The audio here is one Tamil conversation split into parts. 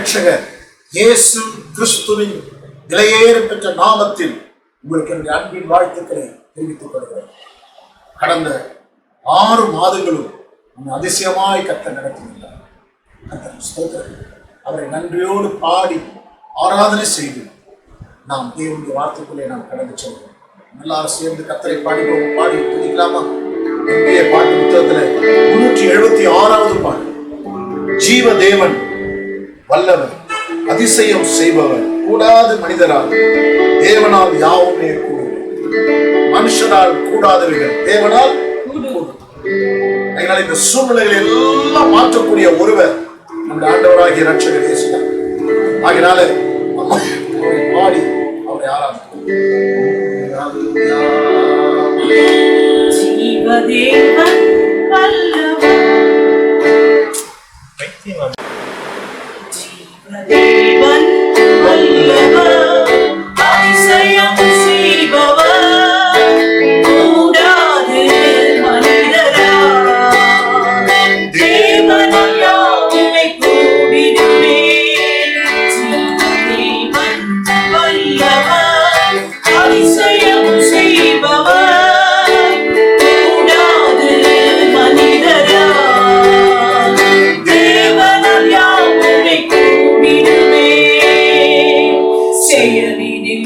இரட்சகர் இயேசு கிறிஸ்துவின் விலையேற பெற்ற நாமத்தில் உங்களுக்கு என்னுடைய அன்பின் வாழ்த்துக்களை தெரிவித்துக் கொள்கிறேன். கடந்த 6 மாதங்களும் அதிசயமாய் கர்த்தர் நடத்தினார். கர்த்தர் ஸ்தோத்திரம். அவரை நன்றியோடு பாடி ஆராதனை செய்து நாம் தேவனுடைய வார்த்தைக்குள்ளே நாம் கடந்து செல்வோம். எல்லாரும் சேர்ந்து கர்த்தரை பாடி துதிக்கலாமா? இன்றைய பாட்டு புத்தகத்தில் 376வது பாட்டு. ஜீவ தேவன் வல்லவர், அதிசயம் செய்பவர், கூடாத மனிதரால் தேவனால் யாவுமே கூடும், மனுஷனால் கூடாதவைகள் தேவனால் கூடும். அதனால இந்த சூழ்நிலைகளை எல்லாம் மாற்றக்கூடிய ஒருவர் நம்முடைய ஆண்டவராகிய இரட்சகர் இயேசு. ஆகினால அவரை பாடி அவரை ஆராதிப்போம். ஜீவதேவன் வல்லவர், ஜீவதேவன் வல்லவர், அதிசயம் செய்பவர், கூடாது மனிதரால் தேவனால் யாவுமே கூடிடுமே. ஜீவதேவன் வல்லவர், அதிசயம் செய்பவர், கூடாது மனிதரால் தேவனால் யாவுமே கூடிடுமே. செயலினில்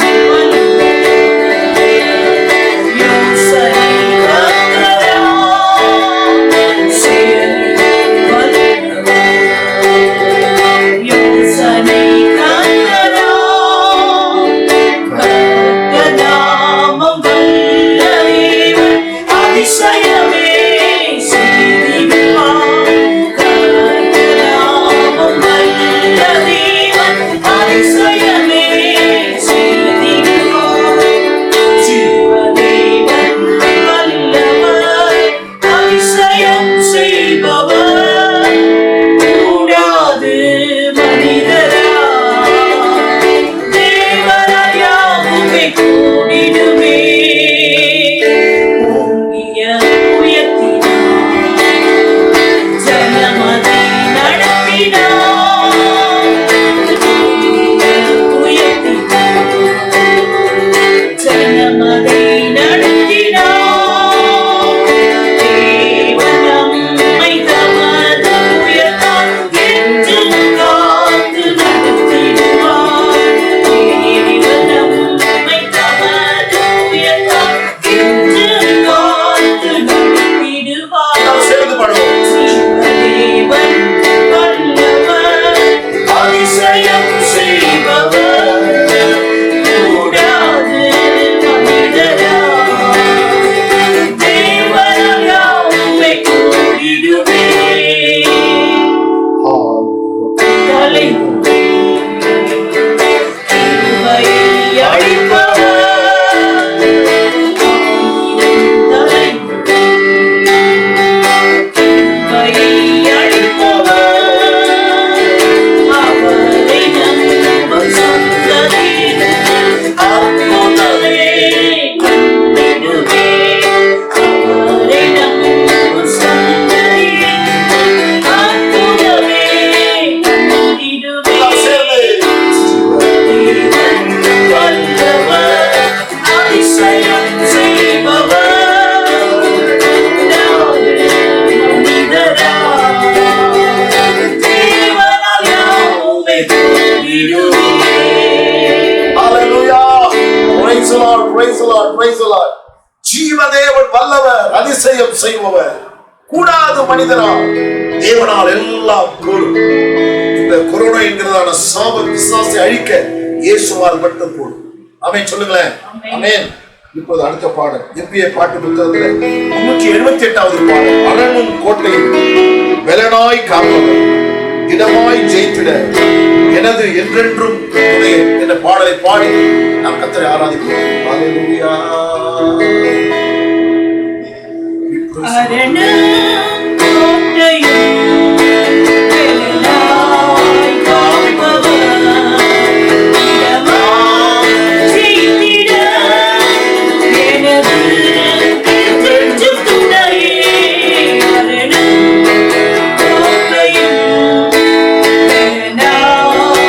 ஜீவதேவன் வல்லவர், அதிசயம் செய்பவர், கூடாத மனிதரால் தேவனால் எல்லாம் கூடும். இந்த கொரோனா என்கிறதான சாப பிசாசை அழிக்க இயேசுவால் மட்டும் கூடும். ஆமென் சொல்லுங்களேன். ஆமென். இப்போது அடுத்த பாடல் எபிரேய பாட்டு புத்தகத்தில் 378வது பாடல். அரணும் கோட்டையில் வெலனாய் காப்பவர், திடமாய் ஜெயித்திட எனது என்றென்றும் துணை என்ற பாடலை பாடி நாம் கர்த்தரை ஆராதிப்போம். ஹல்லேலூயா. அரணும் கோட்டையில் வெலனாய் காப்பவர், திடமாய் ஜெயித்திட எனது என்றென்றும் துணையே. அரணும் கோட்டையில் வெலனாய்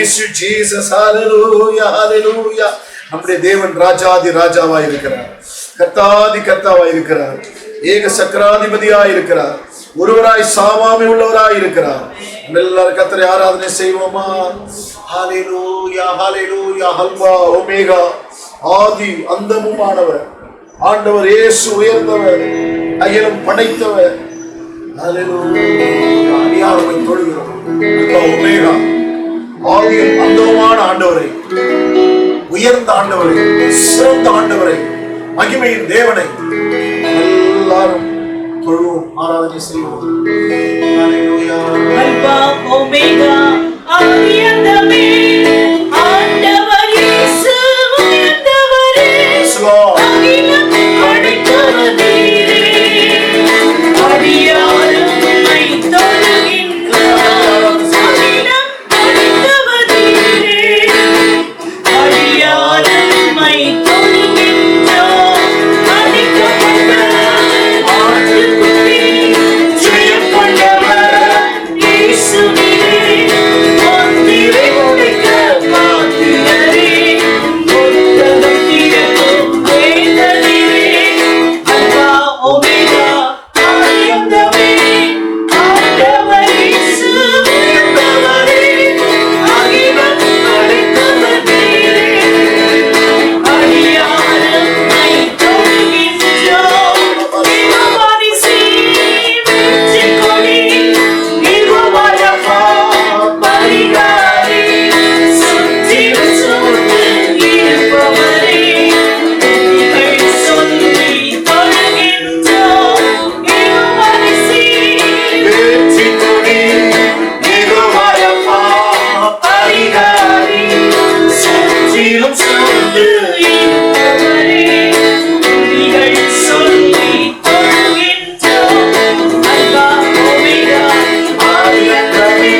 praise you Jesus. Hallelujah, hallelujah. நம்முடைய தேவன் ராஜாதி ராஜாவாய் இருக்கிறார், கர்த்தாதி கர்த்தாவாய் இருக்கிறார், ஏக சக்கராதிபதியாய் இருக்கிறார், ஒருவராய் சாமாமை உள்ளவராய் இருக்கிறார். எல்லாரும் கர்த்தரை ஆராதனை செய்வோமா? ஹalleluya, ஹalleluya. அல்பா ஒமேகா, ஆதி அந்தமுமானவர் ஆண்டவர் இயேசு உயர்ந்தவர், அகிலம் படைத்தவர். ஹalleluya. அடியாரை தொழுகிறோம். அல்பா ஒமேகா, ஆதி அந்தமுமான ஆண்டவரை, உயர்ந்த ஆண்டவரை, சிறந்த ஆண்டவரை, மகிமையின் தேவனை எல்லாரும் தொழுவோம், ஆராதனை செய்வோம். ஹalleluya. அல்பா ஒமேகா, ஆதி அந்தமே, ஆண்டவர் இயேசு உயர்ந்தவரே, அகிலம் படைத்தவர் நீரே. அடியாரும் உம்மை தொழுகின்றோம், அகிலம் படைத்தவர் நீரே. அடியாரும் உம்மை தொழுகின்றோம், அடிக்கப்பட்ட ஆட்டுக்குட்டி, ஜெயம் கொண்டவர் இயேசு நீரே. முத்திரை உடைக்க காத்திரரே, புத்தகம் திறக்கும் வேந்தனீரே. அல்பா ஒமேகா, ஆதி அந்தமே, ஆண்டவர் இயேசு உயர்ந்தவரே, அகிலம் படைத்தவர் நீரே. அடியாரும் உம்மை தொழுகின்றோம், தேவவாரிசே, வெற்றிக் கொடி, யெகோவா பரிகாரி, சுற்றிலும் சூழ்ந்து இருப்பவரே. துதிகள் சொல்லி தொழுகின்றோம், யெகோவாரிசே, வெற்றிக் கொடி, யெகோவா பரிகாரி, சுற்றிலும் சூழ்ந்து இருப்பவரே. துதிகள் சொல்லி தொழுகின்றோம், அல்பா ஒமேகா, ஆதி அந்தமே,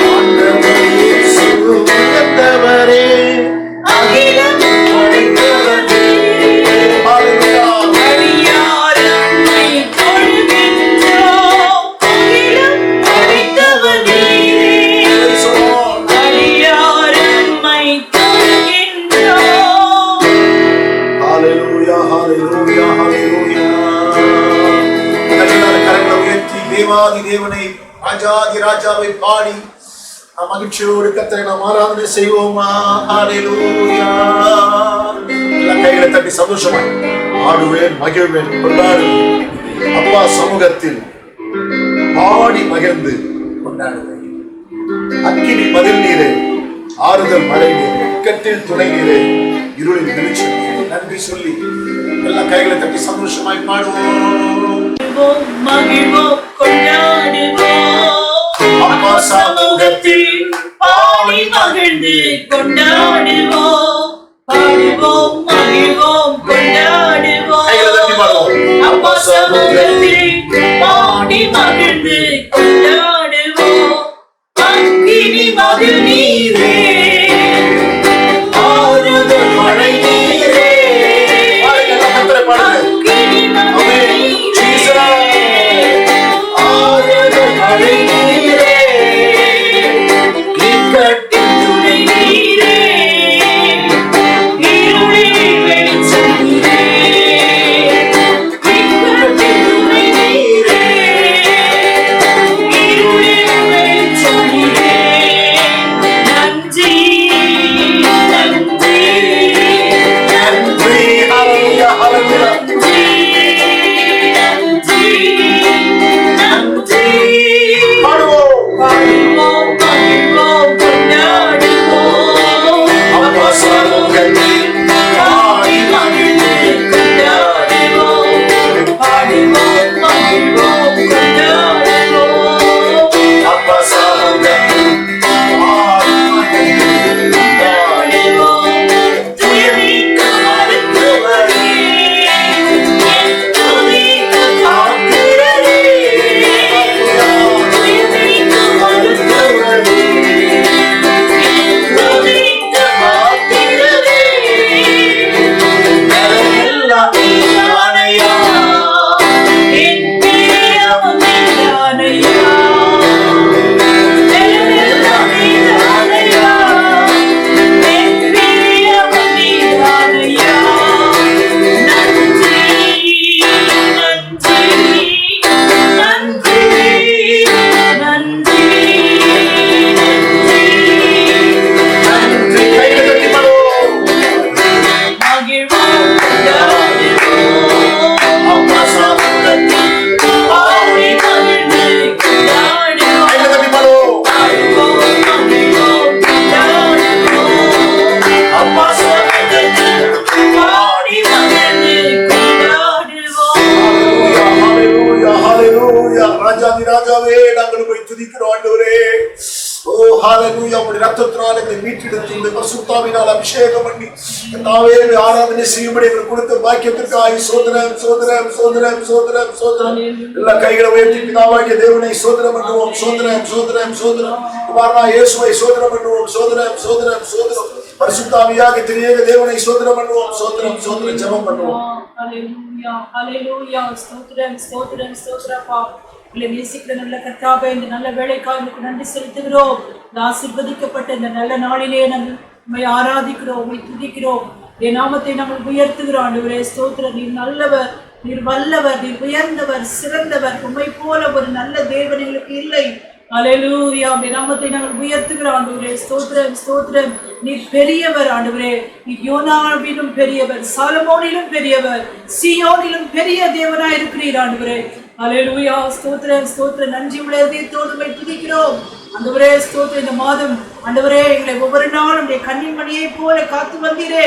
ஆண்டவர் இயேசு உயர்ந்தவரே. அகிலம் படைத்தவர் நீரே. ஹalleluya. அடியாரும் உம்மை தொழுகின்றோம், அகிலம் படைத்தவர் நீரே. Praise the Lord. அடியாரும் உம்மை தொழுகின்றோம். ஹalleluya, ஹalleluya, ஹalleluya. எல்லாரும் கரங்களை உயர்த்தி தேவாதி தேவனை, ராஜாதி ராஜாவை பாடி நாம் மகிழ்ச்சியோடு கர்த்தரை நாம் ஆராதனை செய்வோமா? ஹalleluya. எல்லா கைகளை தட்டி சந்தோஷமாய் ஆடுவேன், மகிழ்வேன், கொண்டாடுவேன். அப்பா சமூகத்தில் பாடி மகிழ்ந்து கொண்டாடுவேன். அக்கினி மதில் நீரே, ஆறுதல் மழை நீரே, இக்கட்டில் துணை நீரே, இருளில் வெளிச்சம் நீரே. நன்றி சொல்லி எல்லா கைகளை தட்டி சந்தோஷமாய் பாடுவோம். மகிழ்வோம், கொண்டாடுவோம், அப்பா சமூகத்தில் பாடி மகிழ்ந்து கொண்டாடுவோம். பாடுவோம், மகிழ்வோம், கொண்டாடுவோம். கைகளை தட்டி பாடுவோம். அப்பா சமூகத்தில் பாடி மகிழ்ந்து கொண்டாடுவோம். அக்கினி மதில் நீரே, ஆறுதல் மழை நீரே. பாடுங்க, கர்த்தரை பாடுங்க. அக்கினி மதில் நீரே, ஆறுதல் மழை நீரே. இக்கட்டில் துணை நீரே. எங்களை மீட்டெடுத்து இந்த பரிசுத்தாவினால் அபிஷேகம் பண்ணி நாவே ஆராதனை செய்யும்படி எங்களுக்கு கொடுத்த பாக்கியத்திற்காக சோதரம் சோதரம் சோதரம் சோதரம் சோதரம் எல்லா கைகளை உயர்த்தி பிதாவாகிய தேவனை சோதரம் பண்ணுவோம். சோதரம் சோதரம் சோதரம் குமாரனா இயேசுவை சோதரம் பண்ணுவோம். சோதரம் சோதரம் சோதரம் பரிசுத்தாவியாக திரியேக தேவனை சோதரம் பண்ணுவோம். சோதரம் சோதரம் ஜெபம் பண்ணுவோம். ஹல்லேலூயா ஹல்லேலூயா ஸ்தோத்திரம் ஸ்தோத்திரம் ஸ்தோத்திரப்பா. உங்களை நேசிக்கிற நல்ல கர்த்தாவே, இந்த நல்ல வேலைக்காக உங்களுக்கு நன்றி செலுத்துகிறோம். இந்த ஆசீர்வதிக்கப்பட்ட இந்த நல்ல நாளிலே நாங்கள் உம்மை ஆராதிக்கிறோம், உம்மை துதிக்கிறோம். என் நாமத்தை நாங்கள் உயர்த்துகிறோம். ஆண்டவரே ஸ்தோத்திரம். நீர் நல்லவர், நீர் வல்லவர், நீர் உயர்ந்தவர், சிறந்தவர். உம்மை போல ஒரு நல்ல தேவன் எங்களுக்கு இல்லை. ஹல்லேலூயா. உம்முடைய நாமத்தை நாங்கள் உயர்த்துகிறோம். ஆண்டவரே ஸ்தோத்திரம் ஸ்தோத்திரம். நீர் பெரியவர் ஆண்டவரே. நீர் யோனாவிலும் பெரியவர், சாலமோனிலும் பெரியவர், சீயோனிலும் பெரிய தேவனாய் இருக்கிறீர் ஆண்டவரே. ஹல்லேலூயா. ஸ்தோத்திரம் ஸ்தோத்திரம். நன்றி உள்ள இதயத்தோடு உம்மை துதிக்கிறோம் ஆண்டவரே. ஸ்தோத்திரம். இந்த மாதம் ஆண்டவரே எங்களை ஒவ்வொரு நாளும் உம்முடைய கன்னிமணியை போல காத்து வந்தீரே,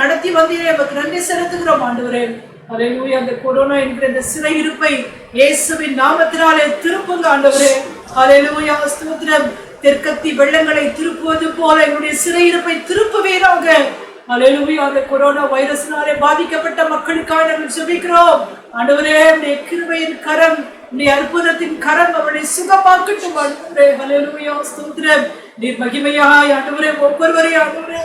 நடத்தி வந்தீரே. உமக்கு நன்றி செலுத்துகிறோம் ஆண்டவரே. ஹல்லேலூயா. அந்த கொரோனா என்கிற இந்த சிறையிருப்பை இயேசுவின் நாமத்தினாலே திருப்புங்க ஆண்டவரே. ஹல்லேலூயா. ஸ்தோத்திரம். தெற்கத்தி வெள்ளங்களை திருப்புவது போல எங்களுடைய சிறையிருப்பை திருப்புவீராக. ஹல்லேலூயா. அந்த கொரோனா வைரஸினாலே பாதிக்கப்பட்ட மக்களுக்காக நாங்கள் ஜெபிக்கிறோம் ஆண்டவரே. உம்முடைய கிருபையின் கரம், உம்முடைய அற்புதத்தின் கரம் அவரை சுகமாக்கட்டும் ஆண்டவரே. ஹல்லேலூயா. ஸ்தோத்திரம். நீர் மகிமையாய் ஆண்டவரே ஒவ்வொருவரையும் ஆண்டவரே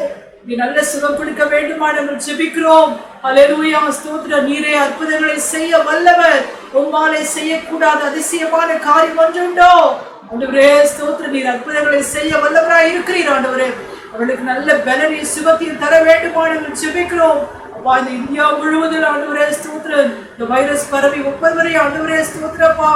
நீ நல்ல சுகம் கொடுக்க வேண்டுமா நாங்கள் ஜெபிக்கிறோம். ஹல்லேலூயா. ஸ்தோத்திரம். நீரே அற்புதங்களை செய்ய வல்லவர். உம்மாலே செய்யக்கூடாத அதிசயமான காரியம் ஒன்றுண்டோ ஆண்டவரே. ஸ்தோத்திரம். நீர் அற்புதங்களை செய்ய வல்லவராய் இருக்கிறீர் ஆண்டவரே. அவளுக்கு நல்ல பலனையும் சுகத்தையும் தர வேண்டுமா நாங்கள் ஜெபிக்கிறோம். அப்பா, இந்த இந்தியா முழுவதும் ஆண்டவரே ஸ்தோத்திரம் இந்த வைரஸ் பரவி ஒவ்வொருவரையும் ஆண்டவரே ஸ்தோத்திரப்பா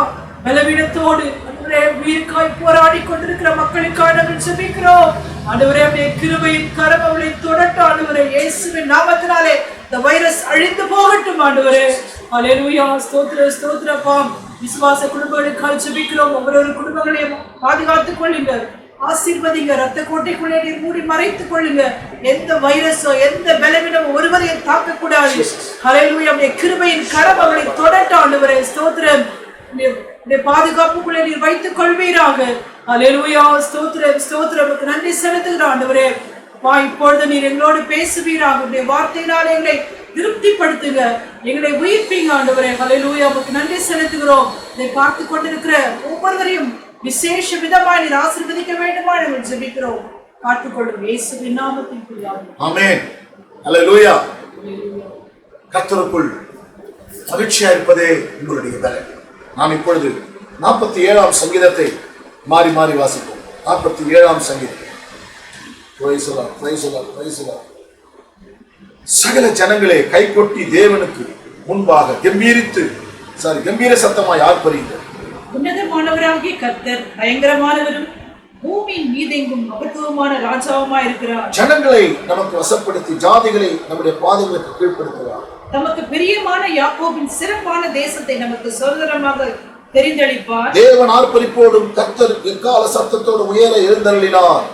பலவீனத்தோடு ஆண்டவரே உயிருக்காய் போராடி கொண்டிருக்கிற மக்களுக்காக நாங்கள் ஜெபிக்கிறோம் ஆண்டவரே. உம்முடைய கிருபையின் கரம் அவளை தொடட்டும் ஆண்டவரே. இயேசுவின் நாமத்தினாலே இந்த வைரஸ் அழிந்து போகட்டும் ஆண்டவரே. ஹல்லேலூயா. ஸ்தோத்திரம் ஸ்தோத்திரப்பா. விசுவாச குடும்பங்களுக்காக ஜெபிக்கிறோம். ஒவ்வொரு குடும்பங்களையும் பாதுகாத்துக் கொள்ளுங்க, ஆசீர்வதிங்க. ரத்த கோட்டைக்குள்ளே நீர் மூடி மறைத்துக் கொள்ளுங்க. எந்த வைரஸோ எந்த பலவீனமோ ஒருவரையும் தாக்கக்கூடாது. ஹல்லேலூயா. உம்முடைய கிருபையின் கரம் அவளை தொடட்டும் ஆண்டவரே. ஸ்தோத்திரம். பாதுகாப்புக்குள்ளே நீர் வைத்துக் கொள்வீராக. ஹல்லேலூயா. ஸ்தோத்திரம் ஸ்தோத்திரம். உமக்கு நன்றி செலுத்துகிறோம் ஆண்டவரே. இப்பொழுது நீர் எங்களோடு பேசுவீராக. உம்முடைய வார்த்தையினால் எங்களை திருப்திப்படுத்துங்க, எங்களை உயிர்ப்பீங்க ஆண்டவரே. ஹல்லேலூயா. உமக்கு நன்றி செலுத்துகிறோம். இதை பார்த்து கொண்டிருக்கிற ஒவ்வொருவரையும் விசேஷ விதமாய் நீர் ஆசீர்வதிக்க வேண்டுமா நாங்கள் ஜெபிக்கிறோம். காத்துக்கொள்ளும் இயேசுவின் நாமத்தில் பிதாவே. ஆமென். ஹல்லேலூயா. கர்த்தருக்குள் மகிழ்ச்சியா இருப்பதே உங்களுடைய பலன். நாம் இப்பொழுது 47ஆம் சங்கீதத்தை மாறி மாறி வாசிப்போம். 47ஆம் சங்கீதம். சகல ஜனங்களே கை கொட்டி தேவனுக்கு முன்பாக கம்பீர சத்தமாய் ஆர்ப்பரியுங்கள். உன்னதமானவராகிய கர்த்தர் பயங்கரமானவரும் பூமியின் மீதெங்கும் மகத்துவமான ராஜாவுமாய் இருக்கிறார். ஜனங்களை நமக்கு வசப்படுத்தி ஜாதிகளை நம்முடைய பாதங்களுக்கு கீழ்ப்படுத்துகிறார். தமக்கு பிரியமான யாக்கோபின் சிறப்பான தேசத்தை நமக்கு சுதந்திரமாக தெரிந்தளிப்பார். தேவன் ஆர்ப்பரிப்போடும் கர்த்தர் எக்கால சத்தத்தோடு உயர எழுந்தருளினார்.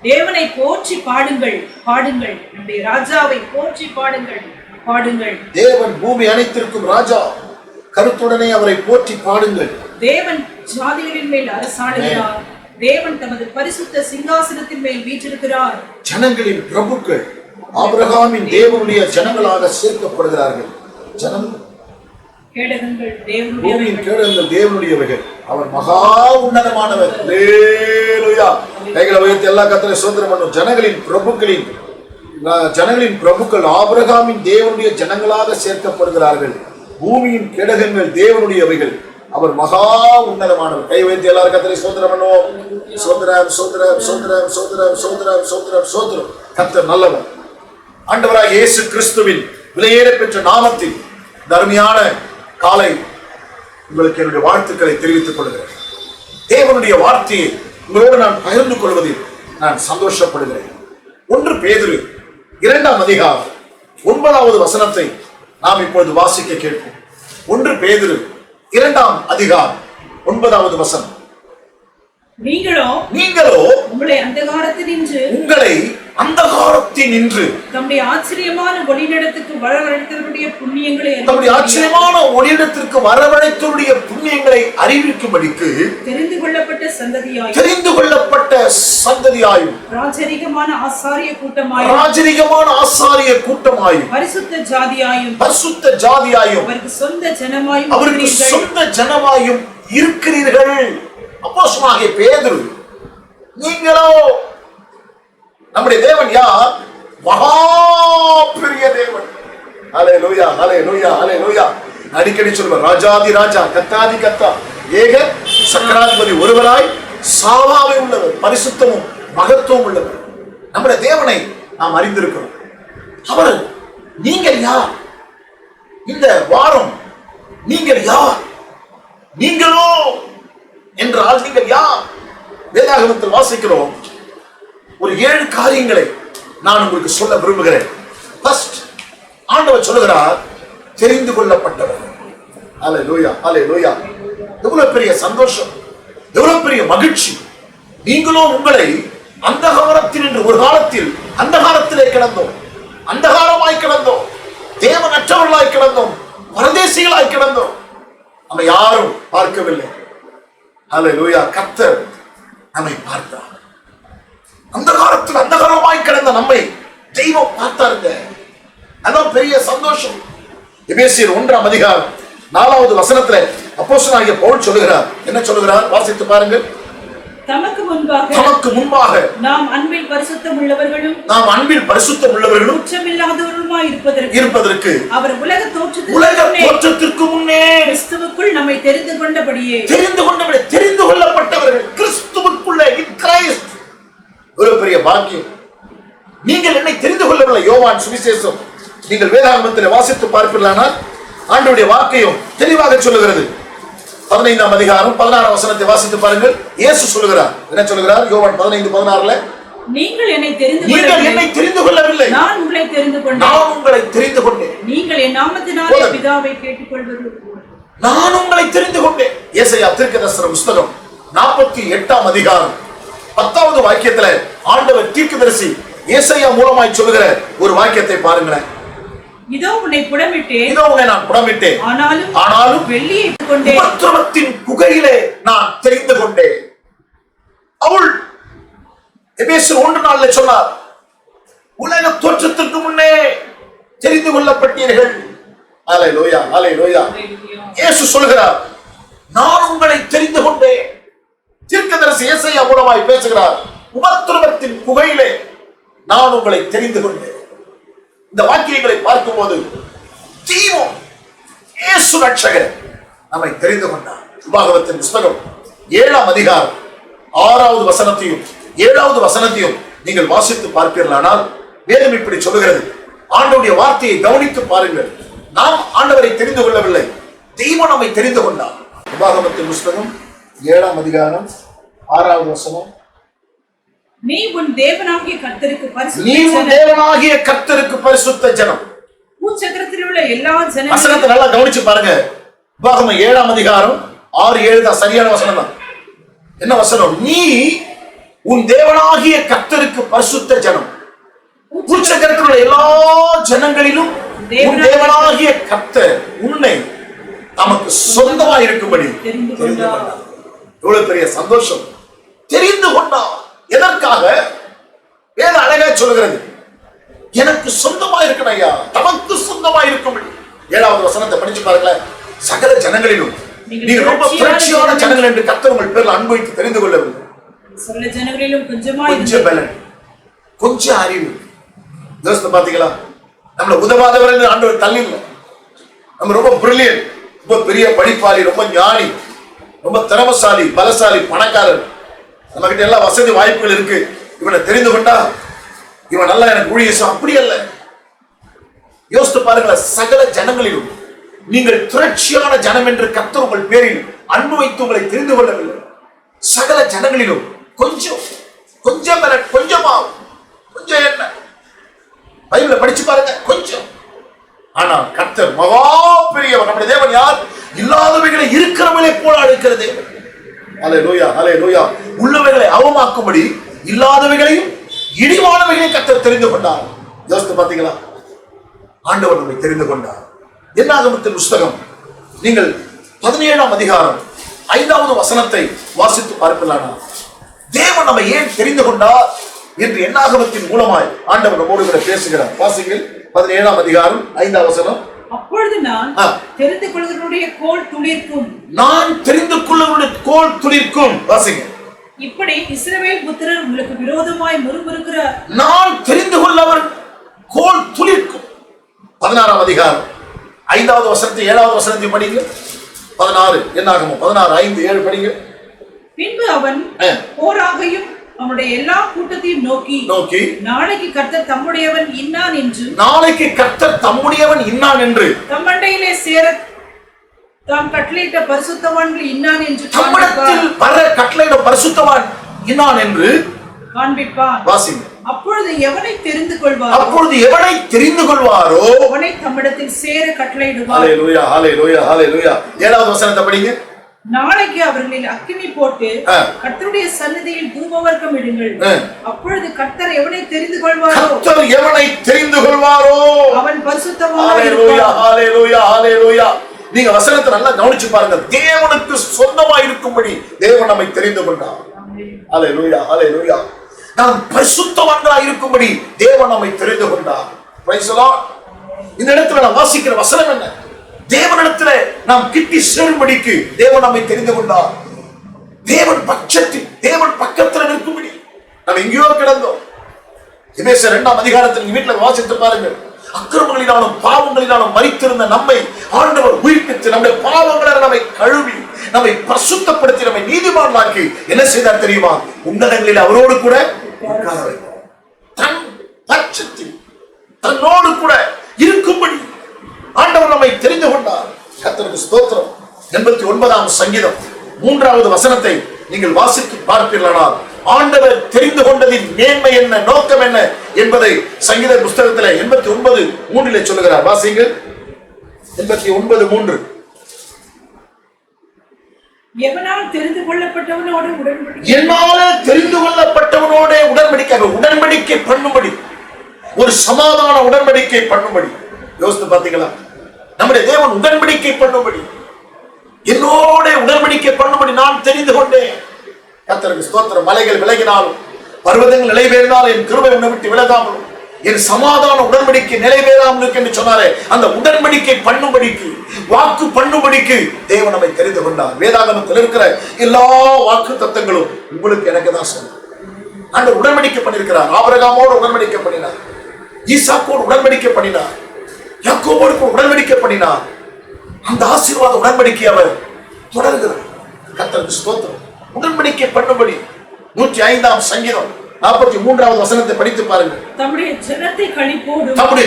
தேவனை போற்றி பாடுங்கள் பாடுங்கள், நம்முடைய ராஜாவை போற்றி பாடுங்கள் பாடுங்கள். தேவன் பூமி அனைத்திற்கும் ராஜா, கருத்துடனே அவரை போற்றி பாடுங்கள். தேவன் ஜாதிகளின் மேல் அரசாளுகிறார். தேவன் தமது பரிசுத்த சிங்காசனத்தின் மேல் வீற்றிருக்கிறார். ஜனங்களின் பிரபுக்கள் ஆபிரகாமின் தேவனுடைய ஜனங்களாக சேர்க்கப்படுகிறார்கள். கேடகங்கள் தேவனுடையவைகள். அவர் மகா உன்னதமானவர். அல்லேலூயா. கைகளை உயர்த்தி எல்லா கர்த்தரை ஸ்தோத்திரம் பண்ணும். ஜனங்களின் பிரபுக்கள் ஆபிரகாமின் தேவனுடைய ஜனங்களாக சேர்க்கப்படுகிறார்கள். பூமியின் கேடகங்கள் தேவனுடையவைகள். அவர் மகா உன்னதமானவர். கை வைத்து எல்லாரும் கர்த்தரை ஸ்தோத்திரம் பண்ணுவோம். சோதரம் சோதரம் சோதரம் சோதரம் சோதரம் சோதரம் சோதரம். கர்த்தர் நல்லவர். ஆண்டவராகிய இயேசு கிறிஸ்துவின் விலையேற பெற்ற நாமத்தில் தர்மியான காலை உங்களுக்கு என்னுடைய வாழ்த்துக்களை தெரிவித்துக் கொள்கிறேன். தேவனுடைய வார்த்தையை உங்களோடு நான் பகிர்ந்து கொள்வதில் நான் சந்தோஷப்படுகிறேன். 1 பேதுரு 2ஆம் அதிகாரம் 9வது வசனத்தை நாம் இப்பொழுது வாசிக்க கேட்போம். 1 பேதுரு 2ஆம் அதிகாரம் 9வது வசனம். நீங்களோ உங்களை அந்தகாரத்தில் நின்று தம்முடைய ஆச்சரியமான ஒளிநடத்துக்கு வரவழைத்தவருடைய புண்ணியங்களை தம்முடைய ஆச்சரியமான ஒளியிடத்திற்கு வரவழைத்தவருடைய புண்ணியங்களை அறிவிக்கும்படிக்கு தெரிந்து கொள்ளப்பட்ட சந்ததியாயும் ராஜரிகமான ஆசாரிய கூட்டமாயும் பரிசுத்த ஜாதியாயும் அவருக்கு சொந்த ஜனமாயும் இருக்கிறீர்கள். அப்போஸ்தலனாகிய பேதுரு, நீங்களோ நம்முடைய தேவன் யார்? மகா பெரிய தேவன். ஹல்லேலூயா, ஹல்லேலூயா, ஹல்லேலூயா. அடிக்கடி சொல்லுவார், ராஜாதி ராஜா, கத்தாதி கத்தா, ஏக சக்கராதிபதி ஒருவராய் சாவாவே உள்ளவர், பரிசுத்தமும் மகத்துவம் உள்ளவர். நம்முடைய தேவனை நாம் அறிந்திருக்கிறோம். அவர் நீங்கள் யார்? இந்த வாரம் நீங்கள் யார்? நீங்களோ என்றால் நீங்கள் யார்? வேதாகமத்தில் வாசிக்கிறோம். ஒரு 7 காரியங்களை நான் உங்களுக்கு சொல்ல விரும்புகிறேன். ஃபர்ஸ்ட், ஆண்டவர் சொல்லுகிறார், தெரிந்து கொள்ளப்பட்டவர். ஹல்லேலூயா, ஹல்லேலூயா. எவ்வளவு பெரிய சந்தோஷம், எவ்வளவு பெரிய மகிழ்ச்சி. நீங்களோ உங்களை அந்தகாரத்தில் என்று ஒரு காலத்தில் அந்தகாரத்திலே கிடந்தோம், அந்தகாரமாய் கிடந்தோம், தேவனற்றவர்களாய் கிடந்தோம், பரதேசிகளாய் கிடந்தோம். நம்ம யாரும் பார்க்கவில்லை. ஹல்லேலூயா. கர்த்தர் நம்மை பார்த்தார். அந்தகாரமாய் கிடந்த நம்மை தெய்வம் பார்த்தாருங்க. அதான் பெரிய சந்தோஷம். எபேசியர் 1ஆம் அதிகாரம் 4வது வசனத்துல அப்போஸ்தலனாகிய பவுல் சொல்லுகிறார். என்ன சொல்லுகிறார்? வாசித்து பாருங்கள். தமக்கு முன்பாக நாம் அன்பில் பரிசுத்தம் உள்ளவர்களும் குற்றமில்லாதவர்களுமாய் இருப்பதற்கு அவர் உலக தோற்றத்திற்கு முன்னே கிறிஸ்துவுக்குள் நம்மை தெரிந்து கொள்ளப்பட்டவர்கள். கிறிஸ்துவுக்குள்ளே, இன் கிரைஸ்ட். ஒரு பெரிய பாக்கியம். நீங்கள் என்னை தெரிந்து கொள்ளவில்லை. யோவான் சுவிசேஷம் நீங்கள் வேதாகமத்தில் வாசித்து பார்ப்பீர்களானால் ஆண்டவருடைய வாக்கையும் தெளிவாக சொல்லுகிறது. 15ஆம் அதிகாரம் 16ஆம் வசனத்தை வாசித்து பாருங்கள். இயேசு சொல்லுகிறார். என்ன சொல்லுகிறார்? யோவான் 15:16ல, நீங்கள் என்னை தெரிந்து கொள்ளவில்லை, நான் உங்களை தெரிந்து கொண்டேன். நீங்கள் என் நாமத்தினாலே பிதாவை கேட்டுக்கொள்வது நான் உங்களை தெரிந்து கொண்டேன். ஏசாயா தீர்க்கதரிசன புத்தகம் 48ஆம் அதிகாரம் 10வது வாக்கியத்துல ஆண்டவர் தீர்க்கதரிசி ஏசாயா மூலமாய் சொல்லுகிற ஒரு வாக்கியத்தை பாருங்களேன். இதோ உன்னை நான் புடமிட்டேன், ஆனாலும் வெள்ளியை உபத்திரவத்தின் குகையிலே நான் தெரிந்து கொண்டேன். அவள் எபேசியர் 1:4 சொன்னார், உலக தோற்றத்திற்கு முன்னே தெரிந்து கொள்ளப்பட்டீர்கள். ஹல்லேலூயா, ஹல்லேலூயா. இயேசு சொல்கிறார், நான் உங்களை தெரிந்து கொண்டேன். தீர்க்கதரிசி ஏசாயா மூலமாய் பேசுகிறார், உபத்திரவத்தின் குகையிலே நான் உங்களை தெரிந்து கொண்டேன். இந்த வாக்கியங்களை பார்க்கும்போது தெய்வம் இயேசு ரட்சகர் நம்மை தெரிந்து கொண்டார். உபாகமத்தின் புத்தகம் 7ஆம் அதிகாரம் 6வது வசனத்தையும் 7வது வசனத்தையும் நீங்கள் வாசித்து பார்ப்பீர்களானால் வேதம் இப்படி சொல்லுகிறது. ஆண்டவருடைய வார்த்தையை கவனித்து பாருங்கள். நாம் ஆண்டவரை தெரிந்து கொள்ளவில்லை, தெய்வம் நம்மை தெரிந்து கொண்டார். உபாகமத்தின் புத்தகம் 7ஆம் அதிகாரம் 6வது வசனம், நீ உன் தேவனாகிய கர்த்தருக்கு பரிசுத்த ஜனம். பூச்சக்கரத்தில் உள்ள எல்லா ஜனங்களும் வசனத்தை நல்லா கவனிச்சு பாருங்க. உபாகமம் 7ஆம் அதிகாரம் 6-7 தான் சரியான வசனம் தான். என்ன வசனம்? நீ உன் தேவனாகிய கர்த்தருக்கு பரிசுத்த ஜனம். பூச்சக்கரத்தில் உள்ள எல்லா ஜனங்களிலும் உன் தேவனாகிய கர்த்தர் உன்னை நமக்கு சொந்தமாக இருக்கும்படி தெரிந்து கொண்டார். எவ்வளவு பெரிய சந்தோஷம். தெரிந்து கொண்டார். எதற்காக? வேத அழகா சொல்லுகிறது, எனக்கு சொந்தமா இருக்கணும் ஐயா, தமக்கு சொந்தமா இருக்கும்படி. 7வது வசனத்தை படிச்சு பாருங்களேன். சகல ஜனங்களிலும் நீங்க ரொம்ப புரட்சியான ஜனங்கள் என்று கர்த்தர் உங்கள் பேர்ல அன்பு வைத்து தெரிந்து கொள்ளவில்லை. சகல ஜனங்களிலும் கொஞ்சம் பலன், கொஞ்சம் அறிவு. யோசித்து பாத்தீங்களா? நம்மள உதவாதவர் என்று ஆண்டவர் தள்ளி இல்லை. நம்ம ரொம்ப பிரில்லியன்ட், ரொம்ப பெரிய படிப்பாளி, ரொம்ப ஞானி, ரொம்ப திறமசாலி, பலசாலி, பணக்காரர், நம்ம கிட்ட எல்லா வசதி வாய்ப்புகள் இருக்கு. இவனை தெரிந்து கொண்டா இவன் நல்லா எனக்கு ஊழியம். அப்படி அல்ல. யோசித்து பாருங்களேன். சகல ஜனங்களிலும் நீங்கள் திரட்சியான ஜனம் என்று கர்த்தர் உங்கள் பேரில் அன்பு வைத்து உங்களை தெரிந்து கொள்ளவில்லை. சகல ஜனங்களிலும் கொஞ்சம் கொஞ்சம் கொஞ்சமா கொஞ்சம் என்ன பைபிளை படிச்சு பாருங்க, கொஞ்சம். ஆனா கர்த்தர் மகா பெரியவர். நம்முடைய தேவன் யார்? இல்லாதவைகளை இருக்கிறவளை போல அழைக்கிற தேவன். ஹல்லேலூயா, ஹல்லேலூயா. உள்ளவைகளை அவமாக்கும்படி இல்லாதவைகளையும் இடிவானவைகளை கர்த்தர் தெரிந்து கொண்டார். யோசித்து பார்த்தீங்களா? ஆண்டவர் நம்மை தெரிந்து கொண்டார். என்னாகமத்தின் புஸ்தகம் நீங்கள் 17ஆம் அதிகாரம் 5வது வசனத்தை வாசித்து பார்க்கலானா, தேவன் நம்மை ஏன் தெரிந்து கொண்டார் என்று என்னாகமத்தின் மூலமாய் ஆண்டவர் நம்மோடு கூட பேசுகிறார். வாசிங்கள் 17ஆம் அதிகாரம் 5வது வசனம். அப்பொழுது நான் தெரிந்து கொள்கிறவருடைய கோல் துளிர்க்கும். நான் தெரிந்து கொள்கிறவருடைய கோல் துளிர்க்கும். வாசிங்க. இப்படி இஸ்ரவேல் புத்திரர் உங்களுக்கு விரோதமாய் முறுமுறுக்கிறார். நான் தெரிந்து கொள்ளவர் கோல் துளிர்க்கும். 16ஆம் அதிகாரம் 5வது வசனத்தை 7வது வசனத்தை படிங்க. 16 என்னாகமம் 16:5-7 படிங்க. பின்பு அவன் போராகையும் அவனுடைய எல்லா கூட்டத்தையும் நோக்கி நாளைக்கு கர்த்தர் தம்முடையவன் இன்னான் என்று தம்மண்டையிலே சேர தாம் கட்டளையிட்ட பரிசுத்தவான்கள் இன்னான் என்று தம்மிடத்தில் வர கட்டளையிட்ட பரிசுத்தவான் இன்னான் என்று காண்பிப்பான். வாசிங்க. அப்பொழுது எவனை தெரிந்து கொள்வாரோ அவனை தம்மிடத்தில் சேர கட்டளையிடுவார். ஹல்லேலூயா, ஹல்லேலூயா, ஹல்லேலூயா. 7வது வசனத்தை படிங்க. நாளைக்கு அவர்களில் அக்கினி போட்டு கர்த்தருடைய சந்நிதியில் தூபவர்க்கம் இடுங்கள். அப்பொழுது கர்த்தர் எவனை தெரிந்து கொள்வாரோ அவன் பரிசுத்தவான். ஹல்லேலூயா, ஹல்லேலூயா, ஹல்லேலூயா. நீங்க வசனத்தை நல்லா கவனிச்சு பாருங்க. தேவனுக்கு சொந்தமாய் இருக்கும்படி தேவன் நம்மை தெரிந்து கொண்டார். ஹல்லேலூயா, ஹல்லேலூயா. நாம் பரிசுத்தவான்களாய் இருக்கும்படி தேவன் நம்மை தெரிந்து கொண்டார். Praise the Lord. இந்த இடத்துல நான் வாசிக்கிற வசனம் என்ன? தேவனிடத்துல நாம் கிட்டி சேரும்படிக்கு தேவன் நம்மை தெரிந்து கொண்டார். தேவன் பக்கத்துல நிற்கும்படி நாம் எங்கேயோ கிடந்தோம். எபேசியர் 2ஆம் அதிகாரத்தில் வீட்டுல வாசித்து பாருங்கள். அக்கிரமங்களினாலும் பாவங்களினாலும் மரித்திருந்த நம்மை ஆண்டவர் உயிர்ப்பித்து நம்முடைய பாவங்களை நம்மை கழுவி நம்மை பரிசுத்தப்படுத்தி நம்மை நீதிமான்களாக்கி என்ன செய்தார் தெரியுமா? உன்னதங்களில் அவரோடு கூட உட்கார வைத்தார். தன் பட்சத்தில் தன்னோடு கூட இருக்கும்படி ஆண்டவர் நம்மை தெரிந்து கொண்டார். கர்த்தருக்கு ஸ்தோத்திரம். 89ஆம் சங்கீதம் 3வது வசனத்தை நீங்கள் வாசித்து பார்ப்பீர்களானால் ஆண்டவர் தெரிந்து கொண்டதின் மேன்மை என்ன, நோக்கம் என்ன என்பதை சங்கீத புஸ்தகத்தில் 89:3 சொல்லுகிறார். வாசிங்கள். 89:3. எவனால் தெரிந்து கொள்ளப்பட்டவனோடு உடன்படிக்கை பண்ணும்படி ஒரு சமாதான உடன்படிக்கை பண்ணும்படி. யோசித்து பார்த்தீங்களா? நம்முடைய தேவன் உடன்படிக்கை பண்ணும்படி, என்னோட உடன்படிக்கை பண்ணும்படி நான் தெரிந்து கொண்டேன். கர்த்தருக்கு ஸ்தோத்திரம். மலைகள் விலகினாலும் பர்வதங்கள் நிலைபெறாலும் என் கிருபை உன்னை விட்டு விலகாமலும் என் சமாதான உடன்படிக்கை நிலைபெறாமல் என்று சொன்னாரே, அந்த உடன்படிக்கை பண்ணும்படிக்கு, வாக்கு பண்ணும்படிக்கு தேவன் நம்மை தெரிந்து கொண்டார். வேதாகமத்தில் இருக்கிற எல்லா வாக்கு தத்தங்களும் உங்களுக்கு எனக்கு தான் சொன்ன. அந்த உடன்படிக்கை பண்ணியிருக்கிறார். ஆபிரகாமோடு உடன்படிக்கை பண்ணினார், ஈசாக்கோடு உடன்படிக்கை பண்ணினார், யாக்கோபோடு உடன்படிக்கை பண்ணினார். அந்த ஆசீர்வாத உடன்படிக்கை அவர் தொடர்கிறார். கர்த்தருக்கு ஸ்தோத்திரம். உடன்படிக்கை பண்ணும்படி 105ஆம் சங்கீதம் 43வது வசனத்தை படித்து பாருங்கள். தம்முடைய